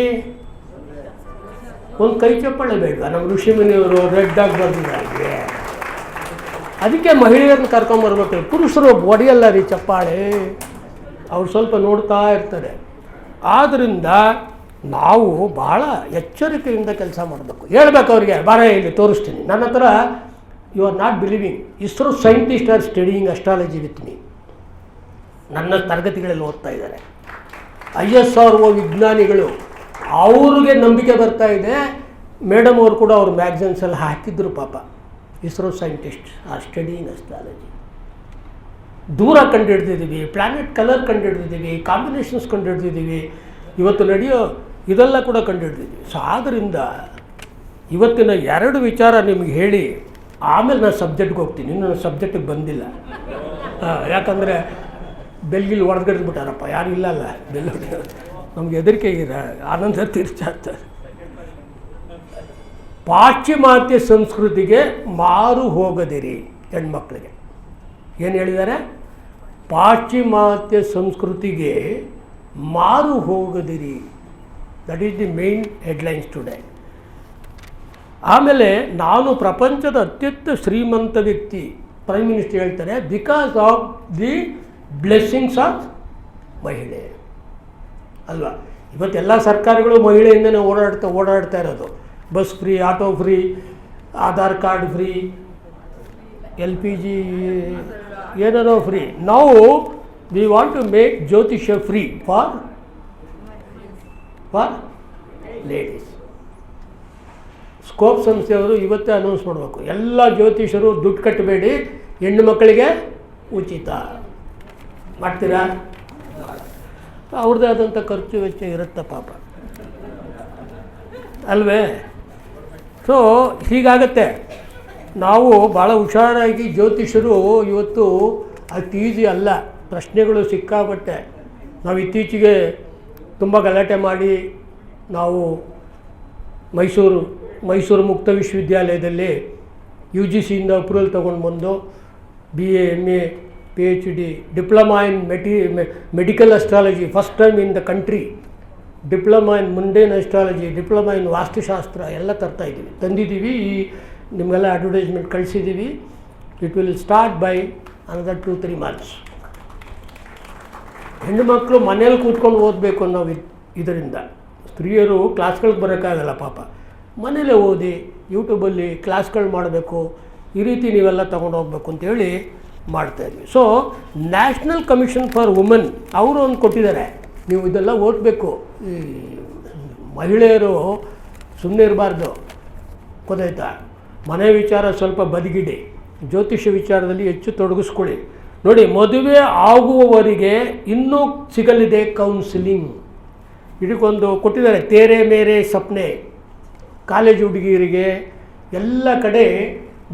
ಒಂದು ಕೈ ಚಪ್ಪಳೆ ಬೇಡವಾ ನಮ್ಮ ಋಷಿಮುನಿಯವರು red ಆಗಿ ಬರ್ದಿದ್ದಾರೆ? ಅದಕ್ಕೆ ಮಹಿಳೆಯರನ್ನ ಕರ್ಕೊಂಬರ್ಬೇಕು. ಪುರುಷರು ಒಡೆಯಲ್ಲ ರೀ ಚಪ್ಪಾಳೆ, ಅವ್ರು ಸ್ವಲ್ಪ ನೋಡ್ತಾ ಇರ್ತಾರೆ. ಆದ್ದರಿಂದ ನಾವು ಭಾಳ ಎಚ್ಚರಿಕೆಯಿಂದ ಕೆಲಸ ಮಾಡಬೇಕು. ಹೇಳ್ಬೇಕು ಅವ್ರಿಗೆ, ಬಾರ ಇಲ್ಲಿ ತೋರಿಸ್ತೀನಿ. ನನ್ನ ಹತ್ರ you are not believing, ISRO scientist are studying astrology with me. ನನ್ನ ತರಗತಿಗಳಲ್ಲಿ ಓದ್ತಾ ಇದ್ದಾರೆ. ISRO ವಿಜ್ಞಾನಿಗಳು, ಅವ್ರಿಗೆ ನಂಬಿಕೆ ಬರ್ತಾ ಇದೆ. ಮೇಡಮ್ ಅವರು ಕೂಡ ಅವ್ರ ಮ್ಯಾಗ್ಝಿನ್ಸಲ್ಲಿ ಹಾಕಿದ್ರು ಪಾಪ. ISRO scientist are studying astrology. ದೂರ ಕಂಡುಹಿಡ್ದಿದ್ದೀವಿ, ಪ್ಲ್ಯಾನೆಟ್ ಕಲರ್ ಕಂಡುಹಿಡ್ದಿದ್ದೀವಿ, ಕಾಂಬಿನೇಷನ್ಸ್ ಕಂಡುಹಿಡ್ದಿದ್ದೀವಿ, ಇವತ್ತು ನಡೆಯೋ ಇದೆಲ್ಲ ಕೂಡ ಕಂಡುಹಿಡ್ದಿದ್ದೀವಿ. ಸೊ ಆದ್ದರಿಂದ ಇವತ್ತಿನ 2 ವಿಚಾರ ನಿಮಗೆ ಹೇಳಿ ಆಮೇಲೆ ನಾನು ಸಬ್ಜೆಕ್ಟ್ಗೆ ಹೋಗ್ತೀನಿ. ಇನ್ನೂ ನಾನು ಸಬ್ಜೆಕ್ಟಿಗೆ ಬಂದಿಲ್ಲ. ಯಾಕಂದರೆ ಬೆಲ್ಗಿಲ್ ಹೊಡೆದ್ಬಿಟ್ಟಾರಪ್ಪ, ಯಾರು ಇಲ್ಲಲ್ಲ ಬೆಲ್ ನಮ್ಗೆ ಹೆದರಿಕೆಗಿರ ಆನಂದ ತೀರ್ಚಾಗ್ತದೆ. ಪಾಶ್ಚಿಮಾತ್ಯ ಸಂಸ್ಕೃತಿಗೆ ಮಾರು ಹೋಗದಿರಿ ಹೆಣ್ಮಕ್ಳಿಗೆ. ಏನು ಹೇಳಿದ್ದಾರೆ? ಪಾಶ್ಚಿಮಾತ್ಯ ಸಂಸ್ಕೃತಿಗೆ ಮಾರು ಹೋಗದಿರಿ. That is the main headlines today. ಆಮೇಲೆ ನಾನು ಪ್ರಪಂಚದ ಅತ್ಯಂತ ಶ್ರೀಮಂತ ವ್ಯಕ್ತಿ, ಪ್ರೈಮ್ ಮಿನಿಸ್ಟರ್ ಹೇಳ್ತಾರೆ, because of the blessings of ಮಹಿಳೆ ಅಲ್ವಾ. ಇವತ್ತೆಲ್ಲ ಸರ್ಕಾರಗಳು ಮಹಿಳೆಯಿಂದನೇ ಓಡಾಡ್ತಾ ಇರೋದು. Bus free, auto free, Aadhaar card free, LPG ಏನೇನೋ ಫ್ರೀ. ನಾವು ವಿ ವಾಂಟ್ ಟು ಮೇಕ್ ಜ್ಯೋತಿಷ್ಯ ಫ್ರೀ ಫಾರ್ ಲೇಡೀಸ್. ಸ್ಕೋಪ್ ಸಂಸ್ಥೆಯವರು ಇವತ್ತೇ ಅನೌನ್ಸ್ ಮಾಡಬೇಕು, ಎಲ್ಲ ಜ್ಯೋತಿಷರು ದುಡ್ಡು ಕಟ್ಟಬೇಡಿ, ಹೆಣ್ಣು ಮಕ್ಕಳಿಗೆ ಉಚಿತ. ಮಾಡ್ತೀರಾ? ಅವ್ರದ್ದೇ ಆದಂಥ ಖರ್ಚು ವೆಚ್ಚ ಇರುತ್ತೆ ಪಾಪ ಅಲ್ವೇ. ಸೊ ಹೀಗಾಗತ್ತೆ. ನಾವು ಭಾಳ ಹುಷಾರಾಗಿ ಜ್ಯೋತಿಷರು ಇವತ್ತು ಅಷ್ಟು ಈಸಿ ಅಲ್ಲ, ಪ್ರಶ್ನೆಗಳು ಸಿಕ್ಕಾಬಟ್ಟೆ. ನಾವು ಇತ್ತೀಚೆಗೆ ತುಂಬ ಗಲಾಟೆ ಮಾಡಿ ನಾವು ಮೈಸೂರು ಮುಕ್ತ ವಿಶ್ವವಿದ್ಯಾಲಯದಲ್ಲಿ UGCಯಿಂದ ಅಪ್ರೂವಲ್ ತೊಗೊಂಡು ಬಂದು BA, MA, PhD, diploma in medical astrology, first time in the country, diploma in mundane astrology, diploma in ವಾಸ್ತುಶಾಸ್ತ್ರ ಎಲ್ಲ ತಂದಿದ್ದೀವಿ. ನಿಮಗೆಲ್ಲ ಅಡ್ವರ್ಟೈಸ್ಮೆಂಟ್ ಕಳಿಸಿದ್ದೀವಿ. It will start by another 2-3 months. ಹೆಣ್ಣುಮಕ್ಕಳು ಮನೇಲಿ ಕೂತ್ಕೊಂಡು ಓದಬೇಕು ನಾವು ಇದರಿಂದ. ಸ್ತ್ರೀಯರು ಕ್ಲಾಸ್ಗಳಿಗೆ ಬರೋಕ್ಕಾಗಲ್ಲ ಪಾಪ, ಮನೇಲೇ ಓದಿ ಯೂಟ್ಯೂಬಲ್ಲಿ ಕ್ಲಾಸ್ಗಳು ಮಾಡಬೇಕು. ಈ ರೀತಿ ನೀವೆಲ್ಲ ತೊಗೊಂಡು ಹೋಗ್ಬೇಕು ಅಂತೇಳಿ ಮಾಡ್ತಾಯಿದ್ವಿ. So national commission for women ಅವರು ಒಂದು ಕೊಟ್ಟಿದ್ದಾರೆ, ನೀವು ಇದೆಲ್ಲ ಓದಬೇಕು. ಈ ಮಹಿಳೆಯರು ಸುಮ್ಮನೆ ಇರಬಾರ್ದು, ಗೊತ್ತಾಯ್ತಾ? ಮನೆ ವಿಚಾರ ಸ್ವಲ್ಪ ಬದಿಗಿಡಿ, ಜ್ಯೋತಿಷ್ಯ ವಿಚಾರದಲ್ಲಿ ಹೆಚ್ಚು ತೊಡಗಿಸ್ಕೊಳ್ಳಿ. ನೋಡಿ, ಮದುವೆ ಆಗುವವರಿಗೆ ಇನ್ನೂ ಸಿಗಲಿದೆ ಕೌನ್ಸಿಲಿಂಗ್. ಇದಕ್ಕೊಂದು ಕೊಟ್ಟಿದ್ದಾರೆ, ತೇರೆ ಮೇರೆ ಸಪ್ನೆ. ಕಾಲೇಜ್ ಹುಡುಗಿಯರಿಗೆ ಎಲ್ಲ ಕಡೆ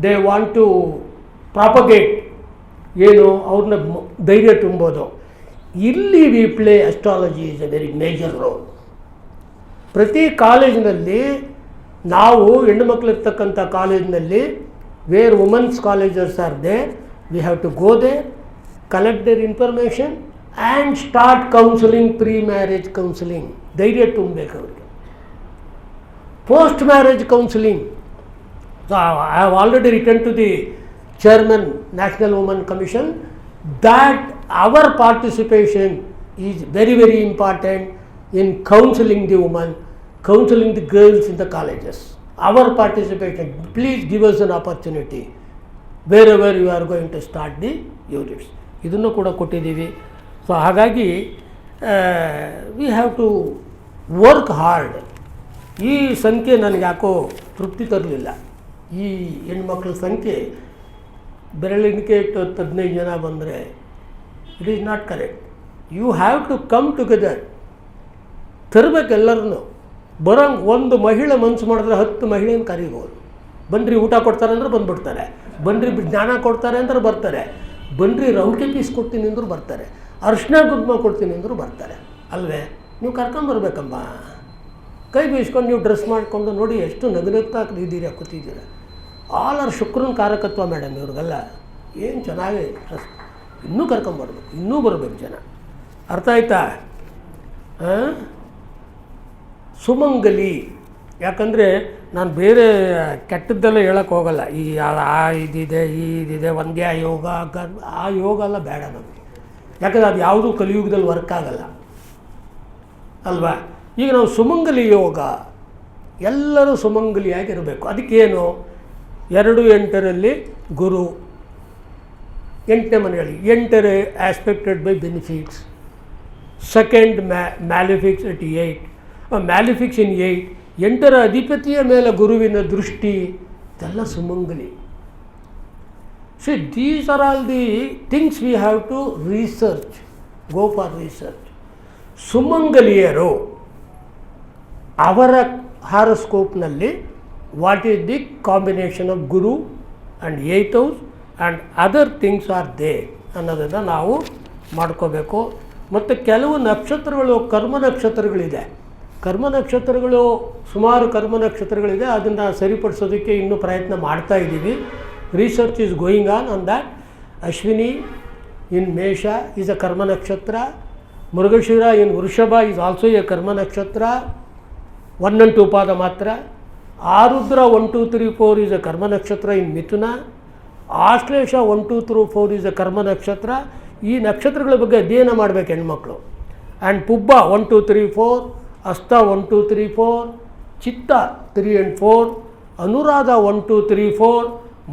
ದೇ ವಾಂಟ್ ಟು ಪ್ರಾಪಗೇಟ್, ಏನು ಅವ್ರನ್ನ ಧೈರ್ಯ ತುಂಬೋದು. ಇಲ್ಲಿ we play astrology is a very major role. ಪ್ರತಿ ಕಾಲೇಜಿನಲ್ಲಿ ನಾವು ಹೆಣ್ಣುಮಕ್ಕಳಿರ್ತಕ್ಕಂಥ ಕಾಲೇಜಿನಲ್ಲಿ where women's colleges are there, we have to go there, collect their information and start counselling, pre marriage counselling. ಧೈರ್ಯ ತುಂಬಬೇಕು ಅವರಿಗೆ. post marriage counseling. So I have already written to the chairman, National Women Commission, that our participation is very, very important in counseling the women, counseling the girls in the colleges. Our participation, please give us an opportunity wherever you are going to start the units. ಇದನ್ನು ಕೂಡ ಕೊಟ್ಟಿದ್ದೀವಿ. So ಹಾಗಾಗಿ we have to work hard. ಈ ಸಂಖ್ಯೆ ನನಗೆ ಯಾಕೋ ತೃಪ್ತಿ ತರಲಿಲ್ಲ. ಈ ಹೆಣ್ಮಕ್ಳ ಸಂಖ್ಯೆ ಬೆರಳಿನಿಕೆ ಇಟ್ಟು 15 ಜನ ಬಂದರೆ it is not correct. You have to come together. ತರಬೇಕು ಎಲ್ಲರನ್ನು. ಬರೋಂಗೆ ಒಂದು ಮಹಿಳೆ ಮನಸ್ಸು ಮಾಡಿದ್ರೆ 10 ಮಹಿಳೆಯನ್ನು ಕರೀಬೋದು. ಬನ್ನಿರಿ ಊಟ ಕೊಡ್ತಾರೆ ಅಂದ್ರೆ ಬಂದುಬಿಡ್ತಾರೆ, ಬನ್ನಿರಿ ಜ್ಞಾನ ಕೊಡ್ತಾರೆ ಅಂದ್ರೆ ಬರ್ತಾರೆ, ಬನ್ನಿರಿ ರೌಕೆ ಪೀಸ್ ಕೊಡ್ತೀನಿ ಅಂದರೂ ಬರ್ತಾರೆ, ಅರಿಶಿನ ಕುಂಕುಮ ಕೊಡ್ತೀನಿ ಅಂದರೂ ಬರ್ತಾರೆ. ಅಲ್ವೇ? ನೀವು ಕರ್ಕೊಂಬರ್ಬೇಕಮ್ಮ. ಕೈ ಬೀಸ್ಕೊಂಡು ನೀವು ಡ್ರೆಸ್ ಮಾಡಿಕೊಂಡು ನೋಡಿ ಎಷ್ಟು ನಗನಗ್ತಾ ಇದ್ದೀರಾ, ಕೂತಿದ್ದೀರ. ಆಲ್ ಆರ್ ಶುಕ್ರನ ಕಾರಕತ್ವ ಮೇಡಮ್ ಇವ್ರಿಗೆಲ್ಲ. ಏನು ಚೆನ್ನಾಗಿ ಡ್ರೆಸ್. ಇನ್ನೂ ಕರ್ಕೊಂಬರ್ಬೇಕು, ಇನ್ನೂ ಬರಬೇಕು ಜನ. ಅರ್ಥ ಆಯ್ತಾ? ಸುಮಂಗಲಿ. ಯಾಕಂದರೆ ನಾನು ಬೇರೆ ಕೆಟ್ಟದ್ದೆಲ್ಲ ಹೇಳೋಕ್ಕೆ ಹೋಗಲ್ಲ. ಈ ಇದಿದೆ, ಇದಿದೆ, ವಂದ್ಯ ಯೋಗ, ಆ ಯೋಗ ಎಲ್ಲ ಬೇಡ ನಮಗೆ. ಯಾಕಂದರೆ ಅದು ಯಾವುದೂ ಕಲಿಯುಗದಲ್ಲಿ ವರ್ಕ್ ಆಗಲ್ಲ ಅಲ್ವಾ? ಈಗ ನಾವು ಸುಮಂಗಲಿ ಯೋಗ, ಎಲ್ಲರೂ ಸುಮಂಗಲಿಯಾಗಿರಬೇಕು. ಅದಕ್ಕೇನು? 2-8ರಲ್ಲಿ ಗುರು, 8ನೇ ಮನೆಯಲ್ಲಿ 8 ಆಸ್ಪೆಕ್ಟೆಡ್ by benefits. Second malefics at 8, malefics ಇನ್ 8. 8ರ ಅಧಿಪತಿಯ ಮೇಲೆ ಗುರುವಿನ ದೃಷ್ಟಿ, ಇದೆಲ್ಲ ಸುಮಂಗಲಿ. See, these are all the things we have to research, go for research. ಸುಮಂಗಲಿಯರು ಅವರ ಹಾರೋಸ್ಕೋಪ್ನಲ್ಲಿ what is the combination of ಗುರು and 8th house and other things are they ಅನ್ನೋದನ್ನು ನಾವು ಮಾಡ್ಕೋಬೇಕು. ಮತ್ತು ಕೆಲವು ನಕ್ಷತ್ರಗಳು ಕರ್ಮ ನಕ್ಷತ್ರಗಳಿದೆ. ಕರ್ಮ ನಕ್ಷತ್ರಗಳು ಸುಮಾರು ಕರ್ಮ ನಕ್ಷತ್ರಗಳಿದೆ. ಅದನ್ನು ಸರಿಪಡಿಸೋದಕ್ಕೆ ಇನ್ನೂ ಪ್ರಯತ್ನ ಮಾಡ್ತಾ ಇದ್ದೀವಿ. Research is going on that. Ashwini in Mesha is ಅ ಕರ್ಮ ನಕ್ಷತ್ರ. ಮೃಗಶಿರ ಇನ್ ವೃಷಭ ಈಸ್ ಆಲ್ಸೋ ಎ ಕರ್ಮ ನಕ್ಷತ್ರ, 1 and 2 ಪಾದ ಮಾತ್ರ. ಆರುದ್ರ 1, 2, 3, 4 ಈಸ್ ಅ ಕರ್ಮ ನಕ್ಷತ್ರ ಇನ್ ಮಿಥುನ. ಆಶ್ಲೇಷ 1, 2, 3, 4 ಈಸ್ ಅ ಕರ್ಮ ನಕ್ಷತ್ರ. ಈ ನಕ್ಷತ್ರಗಳ ಬಗ್ಗೆ ಅಧ್ಯಯನ ಮಾಡಬೇಕು ಹೆಣ್ಮಕ್ಳು. ಆ್ಯಂಡ್ ಪುಬ್ಬ 1, 2, 3, 4, ಹಸ್ತ 1, 2, 3, 4, ಚಿತ್ತ 3 and 4, ಅನುರಾಧ 1, 2, 3, 4,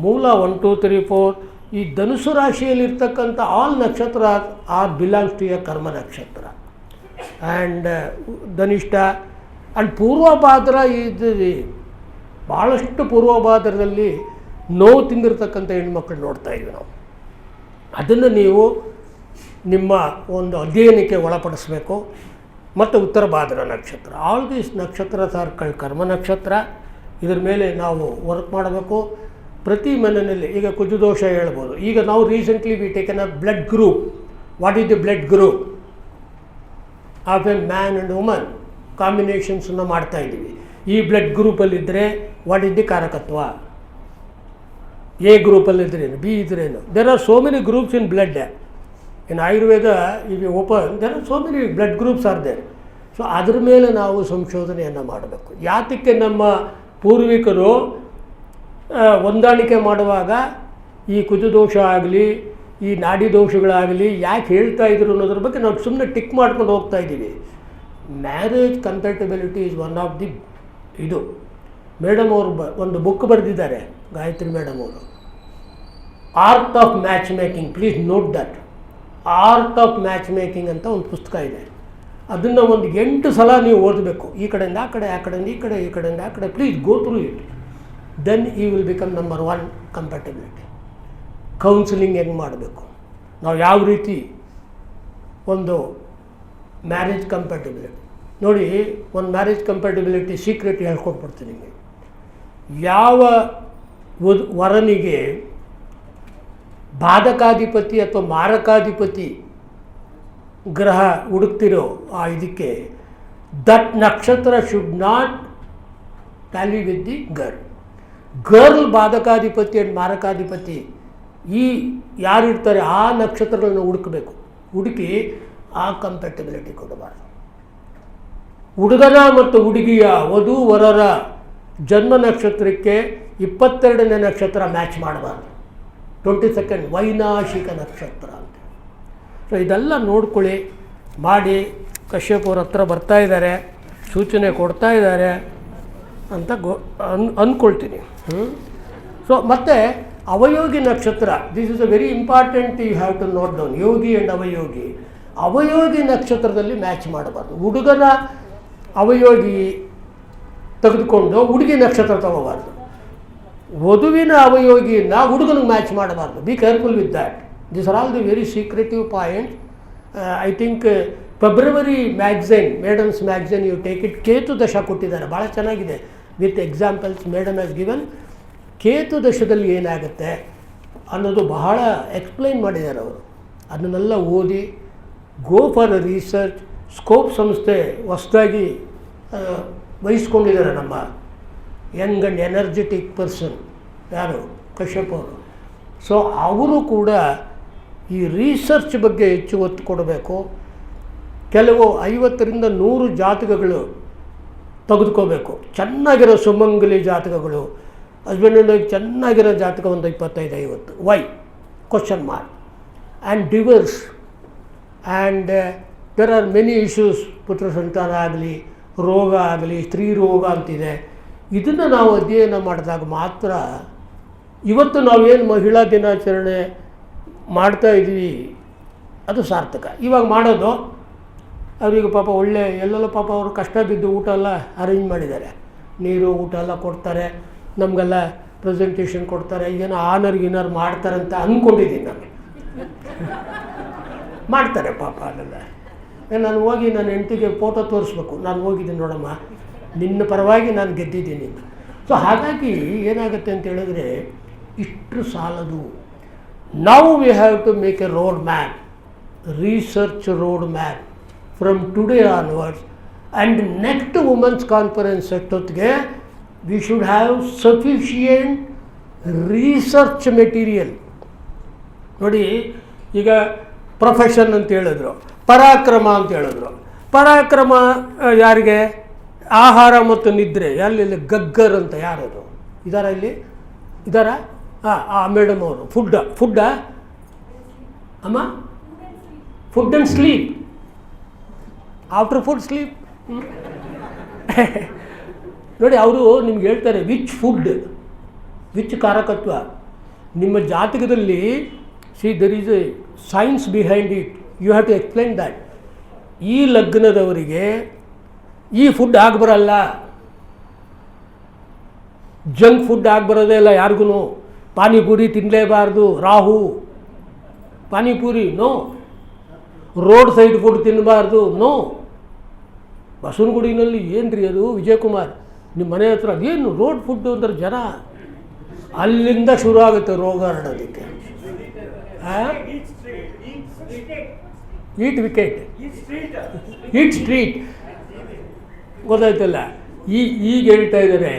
ಮೂಲ 1, 2, 3, 4. ಈ ಧನುಸು ರಾಶಿಯಲ್ಲಿರ್ತಕ್ಕಂಥ ಆಲ್ ನಕ್ಷತ್ರ ಆರ್ ಬಿಲಾಂಗ್ಸ್ ಟು ಎ ಕರ್ಮ ನಕ್ಷತ್ರ. ಆ್ಯಂಡ್ ಧನಿಷ್ಠ ಆ್ಯಂಡ್ ಪೂರ್ವಭಾದ್ರ ಇದು ಭಾಳಷ್ಟು ಪೂರ್ವಭಾದ್ರದಲ್ಲಿ ನೋವು ತಿಂದಿರ್ತಕ್ಕಂಥ ಹೆಣ್ಮಕ್ಳು ನೋಡ್ತಾ ಇದ್ವಿ ನಾವು. ಅದನ್ನು ನೀವು ನಿಮ್ಮ ಒಂದು ಅಧ್ಯಯನಕ್ಕೆ ಒಳಪಡಿಸಬೇಕು. ಮತ್ತು ಉತ್ತರ ಭಾದ್ರ ನಕ್ಷತ್ರ, ಆಲ್ ದೀಸ್ ನಕ್ಷತ್ರ ಸಾರ್ಕಲ್ ಕರ್ಮ ನಕ್ಷತ್ರ. ಇದ್ರ ಮೇಲೆ ನಾವು ವರ್ಕ್ ಮಾಡಬೇಕು. ಪ್ರತಿ ಮನೆಯಲ್ಲಿ ಈಗ ಕುಜದೋಷ ಹೇಳ್ಬೋದು. ಈಗ ನಾವು recently we taken a blood group. What is the blood group of a man and woman ಕಾಂಬಿನೇಷನ್ಸನ್ನು ಮಾಡ್ತಾಯಿದ್ದೀವಿ. ಈ ಬ್ಲಡ್ ಗ್ರೂಪಲ್ಲಿದ್ದರೆ ವಾಟ್ ಈಸ್ ದಿ ಕಾರಕತ್ವ, ಎ ಗ್ರೂಪಲ್ಲಿದ್ರೇನು, ಬಿ ಇದ್ರೇನು. There are so many groups in blood. In Ayurveda if you open there are so many blood groups are there. So ಅದ್ರ ಮೇಲೆ ನಾವು ಸಂಶೋಧನೆಯನ್ನು ಮಾಡಬೇಕು. ಯಾತಕ್ಕೆ ನಮ್ಮ ಪೂರ್ವಿಕರು ಹೊಂದಾಣಿಕೆ ಮಾಡುವಾಗ ಈ ಕುಜದೋಷ ಆಗಲಿ ಈ ನಾಡಿ ದೋಷಗಳಾಗಲಿ ಯಾಕೆ ಹೇಳ್ತಾ ಇದ್ರು ಅನ್ನೋದ್ರ ಬಗ್ಗೆ ನಾವು ಸುಮ್ಮನೆ ಟಿಕ್ ಮಾಡ್ಕೊಂಡು ಹೋಗ್ತಾ ಇದ್ದೀವಿ. Marriage compatibility is one of the ಇದು. ಮೇಡಮ್ ಅವರು ಒಂದು ಬುಕ್ ಬರೆದಿದ್ದಾರೆ, ಗಾಯತ್ರಿ ಮೇಡಮ್ ಅವರು, art of match making. Please note that. Art of match making ಅಂತ ಒಂದು ಪುಸ್ತಕ ಇದೆ. ಅದನ್ನು ಒಂದು 8 ಸಲ ನೀವು ಓದಬೇಕು. ಈ ಕಡೆಯಿಂದ ಆ ಕಡೆ, ಆ ಕಡೆಯಿಂದ ಈ ಕಡೆ, ಈ ಕಡೆಯಿಂದ ಆ ಕಡೆ. Please go through it. Then you will become number 1 compatibility. Counselling ಹೆಂಗೆ ಮಾಡಬೇಕು, ನಾವು ಯಾವ ರೀತಿ ಒಂದು ಮ್ಯಾರೇಜ್ ಕಂಪ್ಯಾಟಬಿಲಿಟಿ ನೋಡಿ. ಒಂದು ಮ್ಯಾರೇಜ್ ಕಂಪ್ಯಾಟಬಿಲಿಟಿ ಸೀಕ್ರೆಟ್ ಹೇಳ್ಕೊಟ್ಬಿಡ್ತೀನಿ ನಿಮಗೆ. ಯಾವ ವರನಿಗೆ ಬಾಧಕಾಧಿಪತಿ ಅಥವಾ ಮಾರಕಾಧಿಪತಿ ಗ್ರಹ ಹುಡುಕ್ತಿರೋ ಆ ಇದಕ್ಕೆ, ದಟ್ ನಕ್ಷತ್ರ should not tally with the girl ಬಾಧಕಾಧಿಪತಿ ಆ್ಯಂಡ್ ಮಾರಕಾಧಿಪತಿ ಈ ಯಾರಿರ್ತಾರೆ ಆ ನಕ್ಷತ್ರಗಳನ್ನು ಹುಡುಕಬೇಕು. ಹುಡುಕಿ ಆ ಕಂಪ್ಯಾಟಬಿಲಿಟಿ ಕೊಡಬಾರ್ದು. ಹುಡುಗನ ಮತ್ತು ಹುಡುಗಿಯ ವಧು ವರರ ಜನ್ಮ ನಕ್ಷತ್ರಕ್ಕೆ 22ನೇ ನಕ್ಷತ್ರ ಮ್ಯಾಚ್ ಮಾಡಬಾರ್ದು. 22nd ವೈನಾಶಿಕ ನಕ್ಷತ್ರ ಅಂತ. ಸೊ ಇದೆಲ್ಲ ನೋಡ್ಕೊಳ್ಳಿ, ಮಾಡಿ. ಕಶ್ಯಪ್ ಅವ್ರ ಹತ್ರ ಬರ್ತಾ ಇದ್ದಾರೆ, ಸೂಚನೆ ಕೊಡ್ತಾ ಇದ್ದಾರೆ ಅಂತ ಅಂದ್ಕೊಳ್ತೀನಿ. ಸೊ ಮತ್ತು ಅವಯೋಗಿ ನಕ್ಷತ್ರ, this is a very important. You have to note down ಯೋಗಿ ಆ್ಯಂಡ್ ಅವಯೋಗಿ. ಅವಯೋಗಿ ನಕ್ಷತ್ರದಲ್ಲಿ ಮ್ಯಾಚ್ ಮಾಡಬಾರ್ದು. ಹುಡುಗನ ಅವಯೋಗಿ ತೆಗೆದುಕೊಂಡು ಹುಡುಗಿ ನಕ್ಷತ್ರ ತಗೋಬಾರ್ದು. ವಧುವಿನ ಅವಯೋಗಿಯನ್ನು ಹುಡುಗನಿಗೆ ಮ್ಯಾಚ್ ಮಾಡಬಾರ್ದು. Be careful with that. This are all the very secretive point. I think February magazine, madams magazine, you take it. ಕೇತು ದಶ ಕೊಟ್ಟಿದ್ದಾರೆ, ಭಾಳ ಚೆನ್ನಾಗಿದೆ. With examples madam has given. ಕೇತು ದಶದಲ್ಲಿ ಏನಾಗುತ್ತೆ ಅನ್ನೋದು ಬಹಳ ಎಕ್ಸ್ಪ್ಲೈನ್ ಮಾಡಿದ್ದಾರೆ ಅವರು. ಅದನ್ನೆಲ್ಲ ಓದಿ ಗೋ ಫಾರ್ ರಿಸರ್ಚ್. ಸ್ಕೋಪ್ ಸಂಸ್ಥೆ ಹೊಸದಾಗಿ ವಹಿಸ್ಕೊಂಡಿದ್ದಾರೆ ನಮ್ಮ ಯಂಗ್ ಆ್ಯಂಡ್ ಎನರ್ಜೆಟಿಕ್ ಪರ್ಸನ್ ಯಾರು, ಕಶ್ಯಪ್ ಅವರು. ಸೊ ಅವರು ಕೂಡ ಈ ರಿಸರ್ಚ್ ಬಗ್ಗೆ ಹೆಚ್ಚು ಒತ್ತು ಕೊಡಬೇಕು. ಕೆಲವು 50ರಿಂದ 100 ಜಾತಕಗಳು ತೆಗೆದುಕೋಬೇಕು. ಚೆನ್ನಾಗಿರೋ ಸುಮಂಗಲಿ ಜಾತಕಗಳು, ಹಸ್ಬೆಂಡ್ ಆ್ಯಂಡ್ ವೈಫ್ ಚೆನ್ನಾಗಿರೋ ಜಾತಕ ಒಂದು 25-50. Why question mark. And divorce and there are many issues. ಪುತ್ರ ಸಂತಾನ ಆಗಲಿ, ರೋಗ ಆಗಲಿ, ಸ್ತ್ರೀ ರೋಗ ಅಂತಿದೆ. ಇದನ್ನು ನಾವು ಅಧ್ಯಯನ ಮಾಡಿದಾಗ ಮಾತ್ರ ಇವತ್ತು ನಾವೇನು ಮಹಿಳಾ ದಿನಾಚರಣೆ ಮಾಡ್ತಾಯಿದ್ವಿ ಅದು ಸಾರ್ಥಕ. ಇವಾಗ ಮಾಡೋದು ಅವರಿಗೆ ಪಾಪ ಒಳ್ಳೆ ಎಲ್ಲೆಲ್ಲ ಪಾಪ ಅವರು ಕಷ್ಟ ಬಿದ್ದು ಊಟ ಎಲ್ಲ ಅರೇಂಜ್ ಮಾಡಿದ್ದಾರೆ. ನೀರು ಊಟ ಎಲ್ಲ ಕೊಡ್ತಾರೆ. ನಮಗೆಲ್ಲ ಪ್ರೆಸೆಂಟೇಷನ್ ಕೊಡ್ತಾರೆ, ಏನೋ ಆನರ್ ಗಿನರ್ ಮಾಡ್ತಾರೆ ಅಂತ ಅಂದ್ಕೊಂಡಿದ್ದೀನಿ ನಾನು. ಮಾಡ್ತಾರೆ ಪಾಪ ಅಲ್ಲೆಲ್ಲ. ನಾನು ಹೋಗಿ ನನ್ನ ಹೆಂಡತಿಗೆ ಫೋಟೋ ತೋರಿಸ್ಬೇಕು, ನಾನು ಹೋಗಿದ್ದೀನಿ ನೋಡಮ್ಮ, ನಿನ್ನ ಪರವಾಗಿ ನಾನು ಗೆದ್ದಿದ್ದೀನಿ. ಸೊ ಹಾಗಾಗಿ ಏನಾಗುತ್ತೆ ಅಂತ ಹೇಳಿದ್ರೆ ಇಷ್ಟು ಸಾಲದು. ನಾವು we have to make a road map, research road map from today onwards. And next women's conference ಅಷ್ಟೊತ್ತಿಗೆ we should have sufficient research material. ನೋಡಿ, ಈಗ ಪ್ರೊಫೆಷನ್ ಅಂತ ಹೇಳಿದ್ರು, ಪರಾಕ್ರಮ ಅಂತ ಹೇಳಿದ್ರು. ಪರಾಕ್ರಮ ಯಾರಿಗೆ? ಆಹಾರ ಮತ್ತು ನಿದ್ರೆ. ಅಲ್ಲಿ ಗಗ್ಗರ್ ಅಂತ ಯಾರದು ಇದಾರ? ಇಲ್ಲಿ ಇದಾರ? ಮೇಡಮ್ ಅವರು. ಫುಡ್ಡ ಅಮ್ಮ, food and sleep. After food sleep. ನೋಡಿ, ಅವರು ನಿಮ್ಗೆ ಹೇಳ್ತಾರೆ ವಿಚ್ ಫುಡ್, ವಿಚ್ ಕಾರಕತ್ವ. ನಿಮ್ಮ ಜಾತಕದಲ್ಲಿ see there is a science behind it, you have to explain that. ಈ ಲಗ್ನದವರಿಗೆ ಈ ಫುಡ್ ಆಗಬರಲ್ಲ, ಜಂಕ್ ಫುಡ್ ಆಗಬರೋದೇ ಇಲ್ಲ ಯಾರಿಗೂ. ಪಾನಿಪುರಿ ತಿನ್ನಲೇಬಾರ್ದು, ರಾಹು. Panipuri no. Road side food ತಿನ್ನಬಾರ್ದು, ನೋ. ಬಸವನಗುಡಿನಲ್ಲಿ ಏನು ರೀ ಅದು ವಿಜಯಕುಮಾರ್, ನಿಮ್ಮ ಮನೆ ಹತ್ರ ಅದೇನು ರೋಡ್ ಫುಡ್ಡು ಅಂದ್ರೆ ಜನ ಅಲ್ಲಿಂದ ಶುರು ಆಗುತ್ತೆ ರೋಗ ಹರಡೋದಕ್ಕೆ. ಈಟ್ ವಿಕೆಟ್, ಈಟ್ ಸ್ಟ್ರೀಟ್, ಗೊತ್ತಾಯ್ತಲ್ಲ. ಈಗ ಹೇಳ್ತಾ ಇದ್ದಾರೆ,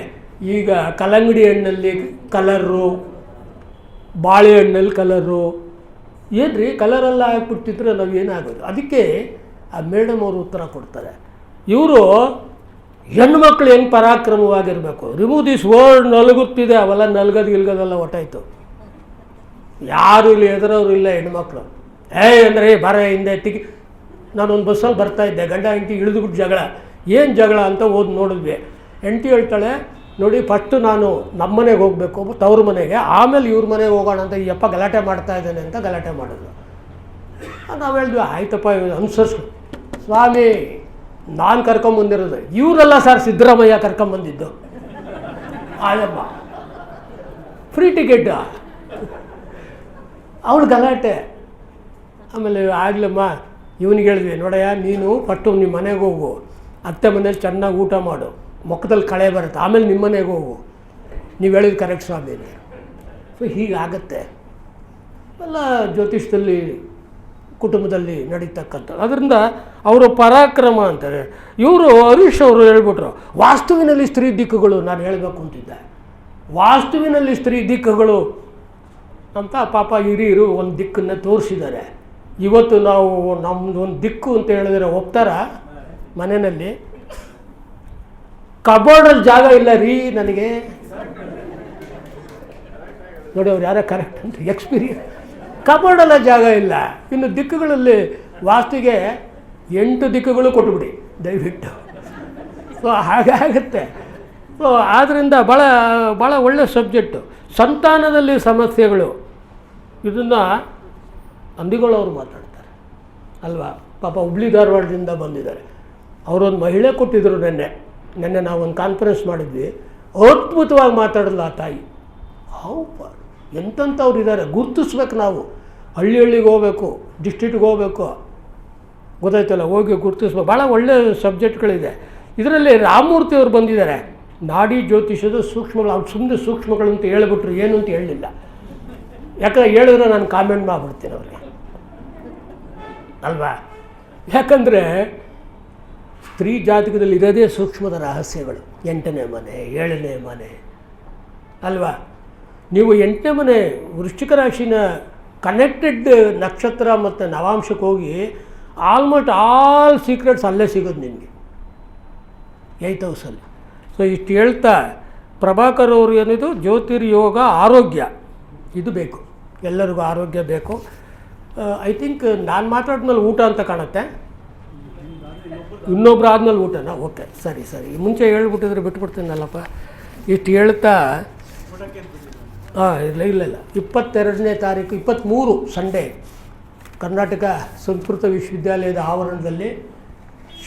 ಈಗ ಕಲ್ಲಂಗಡಿ ಹಣ್ಣಲ್ಲಿ ಕಲರು, ಬಾಳೆಹಣ್ಣಲ್ಲಿ ಕಲರು. ಏನು ರೀ ಕಲರೆಲ್ಲ ಹಾಕ್ಬಿಟ್ಟಿದ್ರೆ ನಾವು ಏನಾಗೋದು? ಅದಕ್ಕೆ ಆ ಮೇಡಮ್ ಅವರು ಉತ್ತರ ಕೊಡ್ತಾರೆ. ಇವರು ಹೆಣ್ಮಕ್ಳು ಹೆಂಗೆ ಪರಾಕ್ರಮವಾಗಿರಬೇಕು. ರಿಮೂವ್ ದಿಸ್ ವರ್ಡ್, ನಲಗುತ್ತಿದೆ, ಅವೆಲ್ಲ ನಲ್ಗದೆಲ್ಲ ಹೊಟ್ಟಾಯ್ತು. ಯಾರು ಇಲ್ಲಿ ಎದುರವರು ಇಲ್ಲ ಹೆಣ್ಮಕ್ಳು. ಅಂದರೆ ಬರ ಹಿಂದೆ ನಾನೊಂದು ಬಸ್ಸಲ್ಲಿ ಬರ್ತಾಯಿದ್ದೆ, ಗಂಡ ಹೆಂಡತಿ ಇಳಿದುಬಿಟ್ಟು ಜಗಳ. ಏನು ಜಗಳ ಅಂತ ಓದಿ ನೋಡಿದ್ವಿ. ಹೆಂಡತಿ ಹೇಳ್ತಾಳೆ, ನೋಡಿ ಫಸ್ಟು ನಾನು ನಮ್ಮ ಮನೆಗೆ ಹೋಗಬೇಕು, ತವ್ರ ಮನೆಗೆ, ಆಮೇಲೆ ಇವ್ರ ಮನೆಗೆ ಹೋಗೋಣ ಅಂತ ಈ ಅಪ್ಪ ಗಲಾಟೆ ಮಾಡ್ತಾ ಇದ್ದಾನೆ ಅಂತ ಗಲಾಟೆ ಮಾಡಿದ್ರು. ನಾವು ಹೇಳಿದ್ವಿ, ಆಯ್ತಪ್ಪ ಅನುಸರಿಸು ಸ್ವಾಮಿ, ನಾನು ಕರ್ಕೊಂಬಂದಿರೋದು. ಇವರೆಲ್ಲ ಸರ್ ಸಿದ್ದರಾಮಯ್ಯ ಕರ್ಕೊಂಬಂದಿದ್ದು. ಆಯಮ್ಮ ಫ್ರೀ ಟಿಕೆಟ್, ಅವಳು ಗಲಾಟೆ. ಆಮೇಲೆ ಆಗ್ಲಮ್ಮ ಇವನಿಗೆ ಹೇಳಿದ್ವಿ, ನೋಡಯ್ಯ ನೀನು ಫಸ್ಟು ನಿಮ್ಮ ಮನೆಗೆ ಹೋಗು, ಅತ್ತೆ ಮನೇಲಿ ಚೆನ್ನಾಗಿ ಊಟ ಮಾಡು, ಮುಖದಲ್ಲಿ ಕಳೆ ಬರುತ್ತೆ, ಆಮೇಲೆ ನಿಮ್ಮ ಮನೆಗೆ ಹೋಗು. ನೀವು ಹೇಳಿದ ಕರೆಕ್ಟ್ ಸ್ವಾಮಿ. ಸೊ ಹೀಗಾಗತ್ತೆ ಎಲ್ಲ ಜ್ಯೋತಿಷದಲ್ಲಿ, ಕುಟುಂಬದಲ್ಲಿ ನಡೀತಕ್ಕಂಥದ್ದು. ಅದರಿಂದ ಅವರು ಪರಾಕ್ರಮ ಅಂತಾರೆ. ಇವರು ಹರೀಶ್ ಅವರು ಹೇಳ್ಬಿಟ್ರು, ವಾಸ್ತುವಿನಲ್ಲಿ ಸ್ತ್ರೀ ದಿಕ್ಕುಗಳು. ನಾನು ಹೇಳಬೇಕು ಅಂತಿದ್ದೆ, ವಾಸ್ತುವಿನಲ್ಲಿ ಸ್ತ್ರೀ ದಿಕ್ಕುಗಳು ಅಂತ ಪಾಪ ಹಿರಿಯರು ಒಂದು ದಿಕ್ಕನ್ನು ತೋರಿಸಿದ್ದಾರೆ. ಇವತ್ತು ನಾವು ನಮ್ಮದು ಒಂದು ದಿಕ್ಕು ಅಂತ ಹೇಳಿದ್ರೆ ಒಪ್ತಾರ? ಮನೆಯಲ್ಲಿ ಕಬೋರ್ಡಲ್ಲಿ ಜಾಗ ಇಲ್ಲ ರೀ ನನಗೆ. ನೋಡಿ ಅವ್ರು ಯಾರೋ ಕರೆಕ್ಟ್ ಅಂತ ಎಕ್ಸ್ಪೀರಿಯನ್ಸ್. ಕಬೋರ್ಡಲ್ಲ ಜಾಗ ಇಲ್ಲ. ಇನ್ನು ದಿಕ್ಕುಗಳಲ್ಲಿ ವಾಸ್ತುಗೆ 8 ದಿಕ್ಕುಗಳು ಕೊಟ್ಬಿಡಿ ದಯವಿಟ್ಟು. ಸೊ ಹಾಗಾಗುತ್ತೆ. ಸೊ ಆದ್ದರಿಂದ ಭಾಳ ಭಾಳ ಒಳ್ಳೆಯ ಸಬ್ಜೆಕ್ಟು. ಸಂತಾನದಲ್ಲಿ ಸಮಸ್ಯೆಗಳು, ಇದನ್ನು ಅಂದಿಗಳವರು ಮಾತಾಡ್ತಾರೆ ಅಲ್ವಾ. ಪಾಪ ಹುಬ್ಳಿ ಧಾರವಾಡದಿಂದ ಬಂದಿದ್ದಾರೆ. ಅವರೊಂದು ಮಹಿಳೆ ಕೊಟ್ಟಿದ್ದರು. ನೆನ್ನೆ ನಾವೊಂದು ಕಾನ್ಫರೆನ್ಸ್ ಮಾಡಿದ್ವಿ. ಅದ್ಭುತವಾಗಿ ಮಾತಾಡಲ್ಲ ಆ ತಾಯಿ. ಎಂಥವ್ರು ಇದ್ದಾರೆ ಗುರ್ತಿಸ್ಬೇಕು ನಾವು. ಹಳ್ಳಿಗೆ ಹೋಗಬೇಕು, ಡಿಸ್ಟ್ರಿಕ್ಟ್ಗೆ ಹೋಗಬೇಕು, ಗೊತ್ತಾಯ್ತಲ್ಲ, ಹೋಗಿ ಗುರ್ತಿಸ್ಬೇಕು. ಭಾಳ ಒಳ್ಳೆಯ ಸಬ್ಜೆಕ್ಟ್ಗಳಿದೆ. ಇದರಲ್ಲಿ ರಾಮಮೂರ್ತಿಯವರು ಬಂದಿದ್ದಾರೆ. ನಾಡಿ ಜ್ಯೋತಿಷದ ಸೂಕ್ಷ್ಮಗಳು. ಅವ್ರು ಸುಮ್ಮನೆ ಸೂಕ್ಷ್ಮಗಳು ಅಂತ ಹೇಳ್ಬಿಟ್ರು, ಏನು ಅಂತ ಹೇಳಲಿಲ್ಲ. ಯಾಕಂದ್ರೆ ಹೇಳಿದ್ರೆ ನಾನು ಕಾಮೆಂಟ್ ಮಾಡಿಬಿಡ್ತೀನಿ ಅವ್ರಿಗೆ ಅಲ್ವಾ. ಯಾಕಂದರೆ ಸ್ತ್ರೀ ಜಾತಕದಲ್ಲಿ ಇರೋದೇ ಸೂಕ್ಷ್ಮದ ರಹಸ್ಯಗಳು. 8ನೇ ಮನೆ, 7ನೇ ಮನೆ ಅಲ್ವಾ. ನೀವು 8ನೇ ಮನೆ ವೃಶ್ಚಿಕ ರಾಶಿನ ಕನೆಕ್ಟೆಡ್ ನಕ್ಷತ್ರ ಮತ್ತು ನವಾಂಶಕ್ಕೆ ಹೋಗಿ ಆಲ್ಮೋಸ್ಟ್ ಆಲ್ ಸೀಕ್ರೆಟ್ಸ್ ಅಲ್ಲೇ ಸಿಗೋದು ನಿಮಗೆ 8th ಹೌಸಲ್ಲಿ. ಸೊ ಇಷ್ಟು ಹೇಳ್ತಾ ಪ್ರಭಾಕರ್ ಅವರು ಏನಿದು ಜ್ಯೋತಿರ್ಯೋಗ, ಆರೋಗ್ಯ ಇದು ಬೇಕು, ಎಲ್ಲರಿಗೂ ಆರೋಗ್ಯ ಬೇಕು. ಐ ಥಿಂಕ್ ನಾನು ಮಾತಾಡಿದ್ಮೇಲೆ ಊಟ ಅಂತ ಕಾಣುತ್ತೆ. ಇನ್ನೊಬ್ರು ಆದಮೇಲೆ ಊಟನಾ? ಓಕೆ, ಸರಿ. ಮುಂಚೆ ಹೇಳ್ಬಿಟ್ಟಿದ್ರೆ ಬಿಟ್ಬಿಡ್ತೀನಲ್ಲಪ್ಪ. ಇಷ್ಟು ಹೇಳ್ತಾ ಇಲ್ಲ 22ನೇ ತಾರೀಕು 23 ಸಂಡೇ ಕರ್ನಾಟಕ ಸಂಸ್ಕೃತ ವಿಶ್ವವಿದ್ಯಾಲಯದ ಆವರಣದಲ್ಲಿ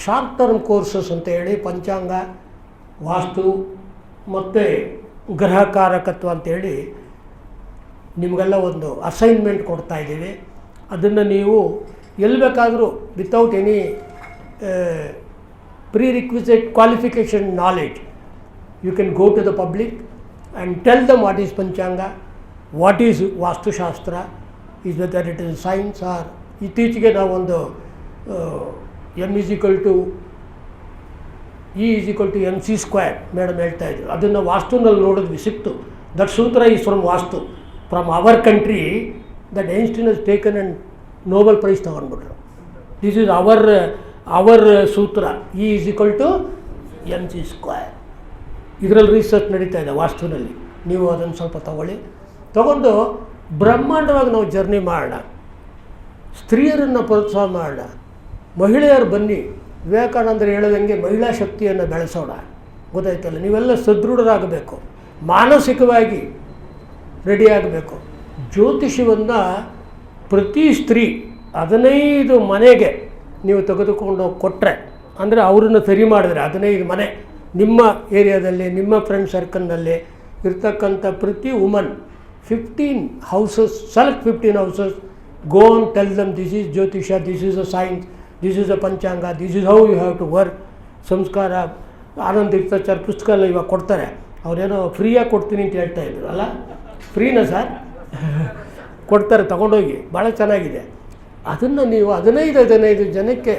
ಶಾರ್ಟ್ ಟರ್ಮ್ ಕೋರ್ಸಸ್ ಅಂತ ಹೇಳಿ ಪಂಚಾಂಗ, ವಾಸ್ತು ಮತ್ತು ಗ್ರಹಕಾರಕತ್ವ ಅಂತೇಳಿ ನಿಮಗೆಲ್ಲ ಒಂದು ಅಸೈನ್ಮೆಂಟ್ ಕೊಡ್ತಾ ಇದ್ದೀವಿ. ಅದನ್ನು ನೀವು ಎಲ್ಲಿ ಬೇಕಾದರೂ without any pre requisite qualification knowledge you can go to the public and tell them what is ಪಂಚಾಂಗ, ವಾಟ್ ಈಸ್ ವಾಸ್ತುಶಾಸ್ತ್ರ, is whether it is science or. ಇತ್ತೀಚೆಗೆ ನಾವೊಂದು E=MC² ಮೇಡಮ್ ಹೇಳ್ತಾ ಇದ್ರು. ಅದನ್ನು ವಾಸ್ತುನಲ್ಲಿ ನೋಡಿದ್ವಿ, ಸಿಕ್ತು. ದಟ್ ಸೂತ್ರ ಈಸ್ ಫ್ರಮ್ ವಾಸ್ತು, from our country. That Einstein has taken and Nobel prize ತೊಗೊಂಡ್ಬಿಟ್ರು. ದಿಸ್ ಈಸ್ ಅವರ್ ಸೂತ್ರ, E=MC². ಇದರಲ್ಲಿ ರಿಸರ್ಚ್ ನಡೀತಾ ಇದೆ ವಾಸ್ತುನಲ್ಲಿ. ನೀವು ಅದನ್ನು ಸ್ವಲ್ಪ ತಗೊಂಡು ಬ್ರಹ್ಮಾಂಡವಾಗಿ ನಾವು ಜರ್ನಿ ಮಾಡೋಣ, ಸ್ತ್ರೀಯರನ್ನು ಪ್ರೋತ್ಸಾಹ ಮಾಡೋಣ, ಮಹಿಳೆಯರು ಬನ್ನಿ, ವಿವೇಕಾನಂದರು ಹೇಳೋದಂಗೆ ಮಹಿಳಾ ಶಕ್ತಿಯನ್ನು ಬೆಳೆಸೋಣ. ಗೊತ್ತಾಯ್ತಲ್ಲ, ನೀವೆಲ್ಲ ಸದೃಢರಾಗಬೇಕು, ಮಾನಸಿಕವಾಗಿ ರೆಡಿಯಾಗಬೇಕು. ಜ್ಯೋತಿಷವನ್ನು ಪ್ರತಿ ಸ್ತ್ರೀ 15 ಮನೆಗೆ ನೀವು ತೆಗೆದುಕೊಂಡು ಕೊಟ್ಟರೆ, ಅಂದರೆ ಅವ್ರನ್ನ ಸರಿ ಮಾಡಿದ್ರೆ 15 ಮನೆ ನಿಮ್ಮ ಏರಿಯಾದಲ್ಲಿ, ನಿಮ್ಮ ಫ್ರೆಂಡ್ ಸರ್ಕಲ್ನಲ್ಲಿ ಇರ್ತಕ್ಕಂಥ ಪ್ರತಿ woman 15 houses, select 15 houses, go on tell them this is ಜ್ಯೋತಿಷ, this is a science, this is a ಪಂಚಾಂಗ, this is how you have to work. ಸಂಸ್ಕಾರ ಆನಂದ್ ತೀರ್ಥಾಚಾರ್ಯ ಪುಸ್ತಕ ಎಲ್ಲ ಇವಾಗ ಕೊಡ್ತಾರೆ. ಅವರೇನೋ ಫ್ರೀಯಾಗಿ ಕೊಡ್ತೀನಿ ಅಂತ ಹೇಳ್ತಾ ಇದ್ರು ಅಲ್ಲ, ಫ್ರೀನಾ ಸರ್? ಕೊಡ್ತಾರೆ, ತಗೊಂಡೋಗಿ, ಭಾಳ ಚೆನ್ನಾಗಿದೆ. ಅದನ್ನು ನೀವು 15 ಜನಕ್ಕೆ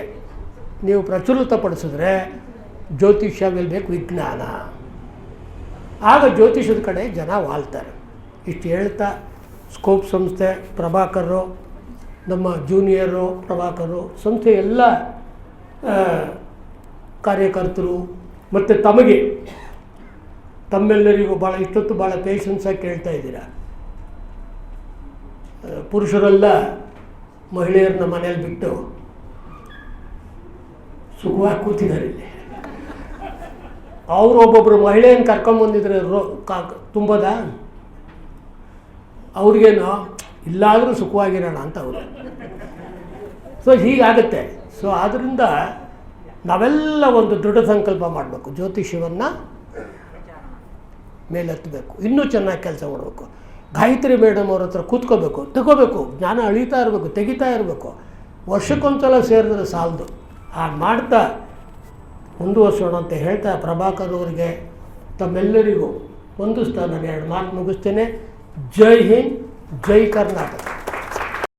ನೀವು ಪ್ರಚುರಿತಪಡಿಸಿದ್ರೆ ಜ್ಯೋತಿಷ್ಯ ಬೇಕು ವಿಜ್ಞಾನ, ಆಗ ಜ್ಯೋತಿಷದ ಕಡೆ ಜನ ವಾಲ್ತಾರೆ. ಇಷ್ಟು ಹೇಳ್ತಾ ಸ್ಕೋಪ್ ಸಂಸ್ಥೆ, ಪ್ರಭಾಕರು, ನಮ್ಮ ಜೂನಿಯರು ಪ್ರಭಾಕರು, ಸಂಸ್ಥೆ ಎಲ್ಲ ಕಾರ್ಯಕರ್ತರು ಮತ್ತು ತಮ್ಮೆಲ್ಲರಿಗೂ ಭಾಳ ಇಷ್ಟೊತ್ತು ಭಾಳ ಪೇಷನ್ಸಾಗಿ ಕೇಳ್ತಾ ಇದ್ದೀರಾ. ಪುರುಷರೆಲ್ಲ ಮಹಿಳೆಯರನ್ನ ಮನೇಲಿ ಬಿಟ್ಟು ಸುಖವಾಗಿ ಕೂತಿದ್ದಾರೆ ಇಲ್ಲಿ. ಅವರು ಒಬ್ಬೊಬ್ಬರು ಮಹಿಳೆಯನ್ನು ಕರ್ಕೊಂಬಂದಿದ್ರೆ ತುಂಬೋದ? ಅವ್ರಿಗೇನು ಇಲ್ಲಾದರೂ ಸುಖವಾಗಿರೋಣ ಅಂತ ಅವರು. ಸೊ ಹೀಗಾಗುತ್ತೆ. ಸೊ ಆದ್ದರಿಂದ ನಾವೆಲ್ಲ ಒಂದು ದೃಢ ಸಂಕಲ್ಪ ಮಾಡಬೇಕು, ಜ್ಯೋತಿಷ್ಯವನ್ನು ಮೇಲೆತ್ತಬೇಕು, ಇನ್ನೂ ಚೆನ್ನಾಗಿ ಕೆಲಸ ಮಾಡಬೇಕು. ಗಾಯತ್ರಿ ಮೇಡಮ್ ಅವ್ರ ಹತ್ರ ಕೂತ್ಕೋಬೇಕು, ತಗೋಬೇಕು, ಜ್ಞಾನ ಅಳೀತಾ ಇರಬೇಕು, ತೆಗಿತಾ ಇರಬೇಕು. ವರ್ಷಕ್ಕೊಂದ್ಸಲ ಸೇರಿದ್ರೆ ಸಾಲದು. ಹಾಗೆ ಮಾಡ್ತಾ ಮುಂದುವರ್ಸೋಣ ಅಂತ ಹೇಳ್ತಾ ಪ್ರಭಾಕರ್ ಅವರಿಗೆ ತಮ್ಮೆಲ್ಲರಿಗೂ ವಂದಿಸ್ತಾ ನಾನು 2 ಮಾತು ಮುಗಿಸ್ತೇನೆ. ಜೈ ಹಿಂದ್, ಜೈ ಕರ್ನಾಟಕ.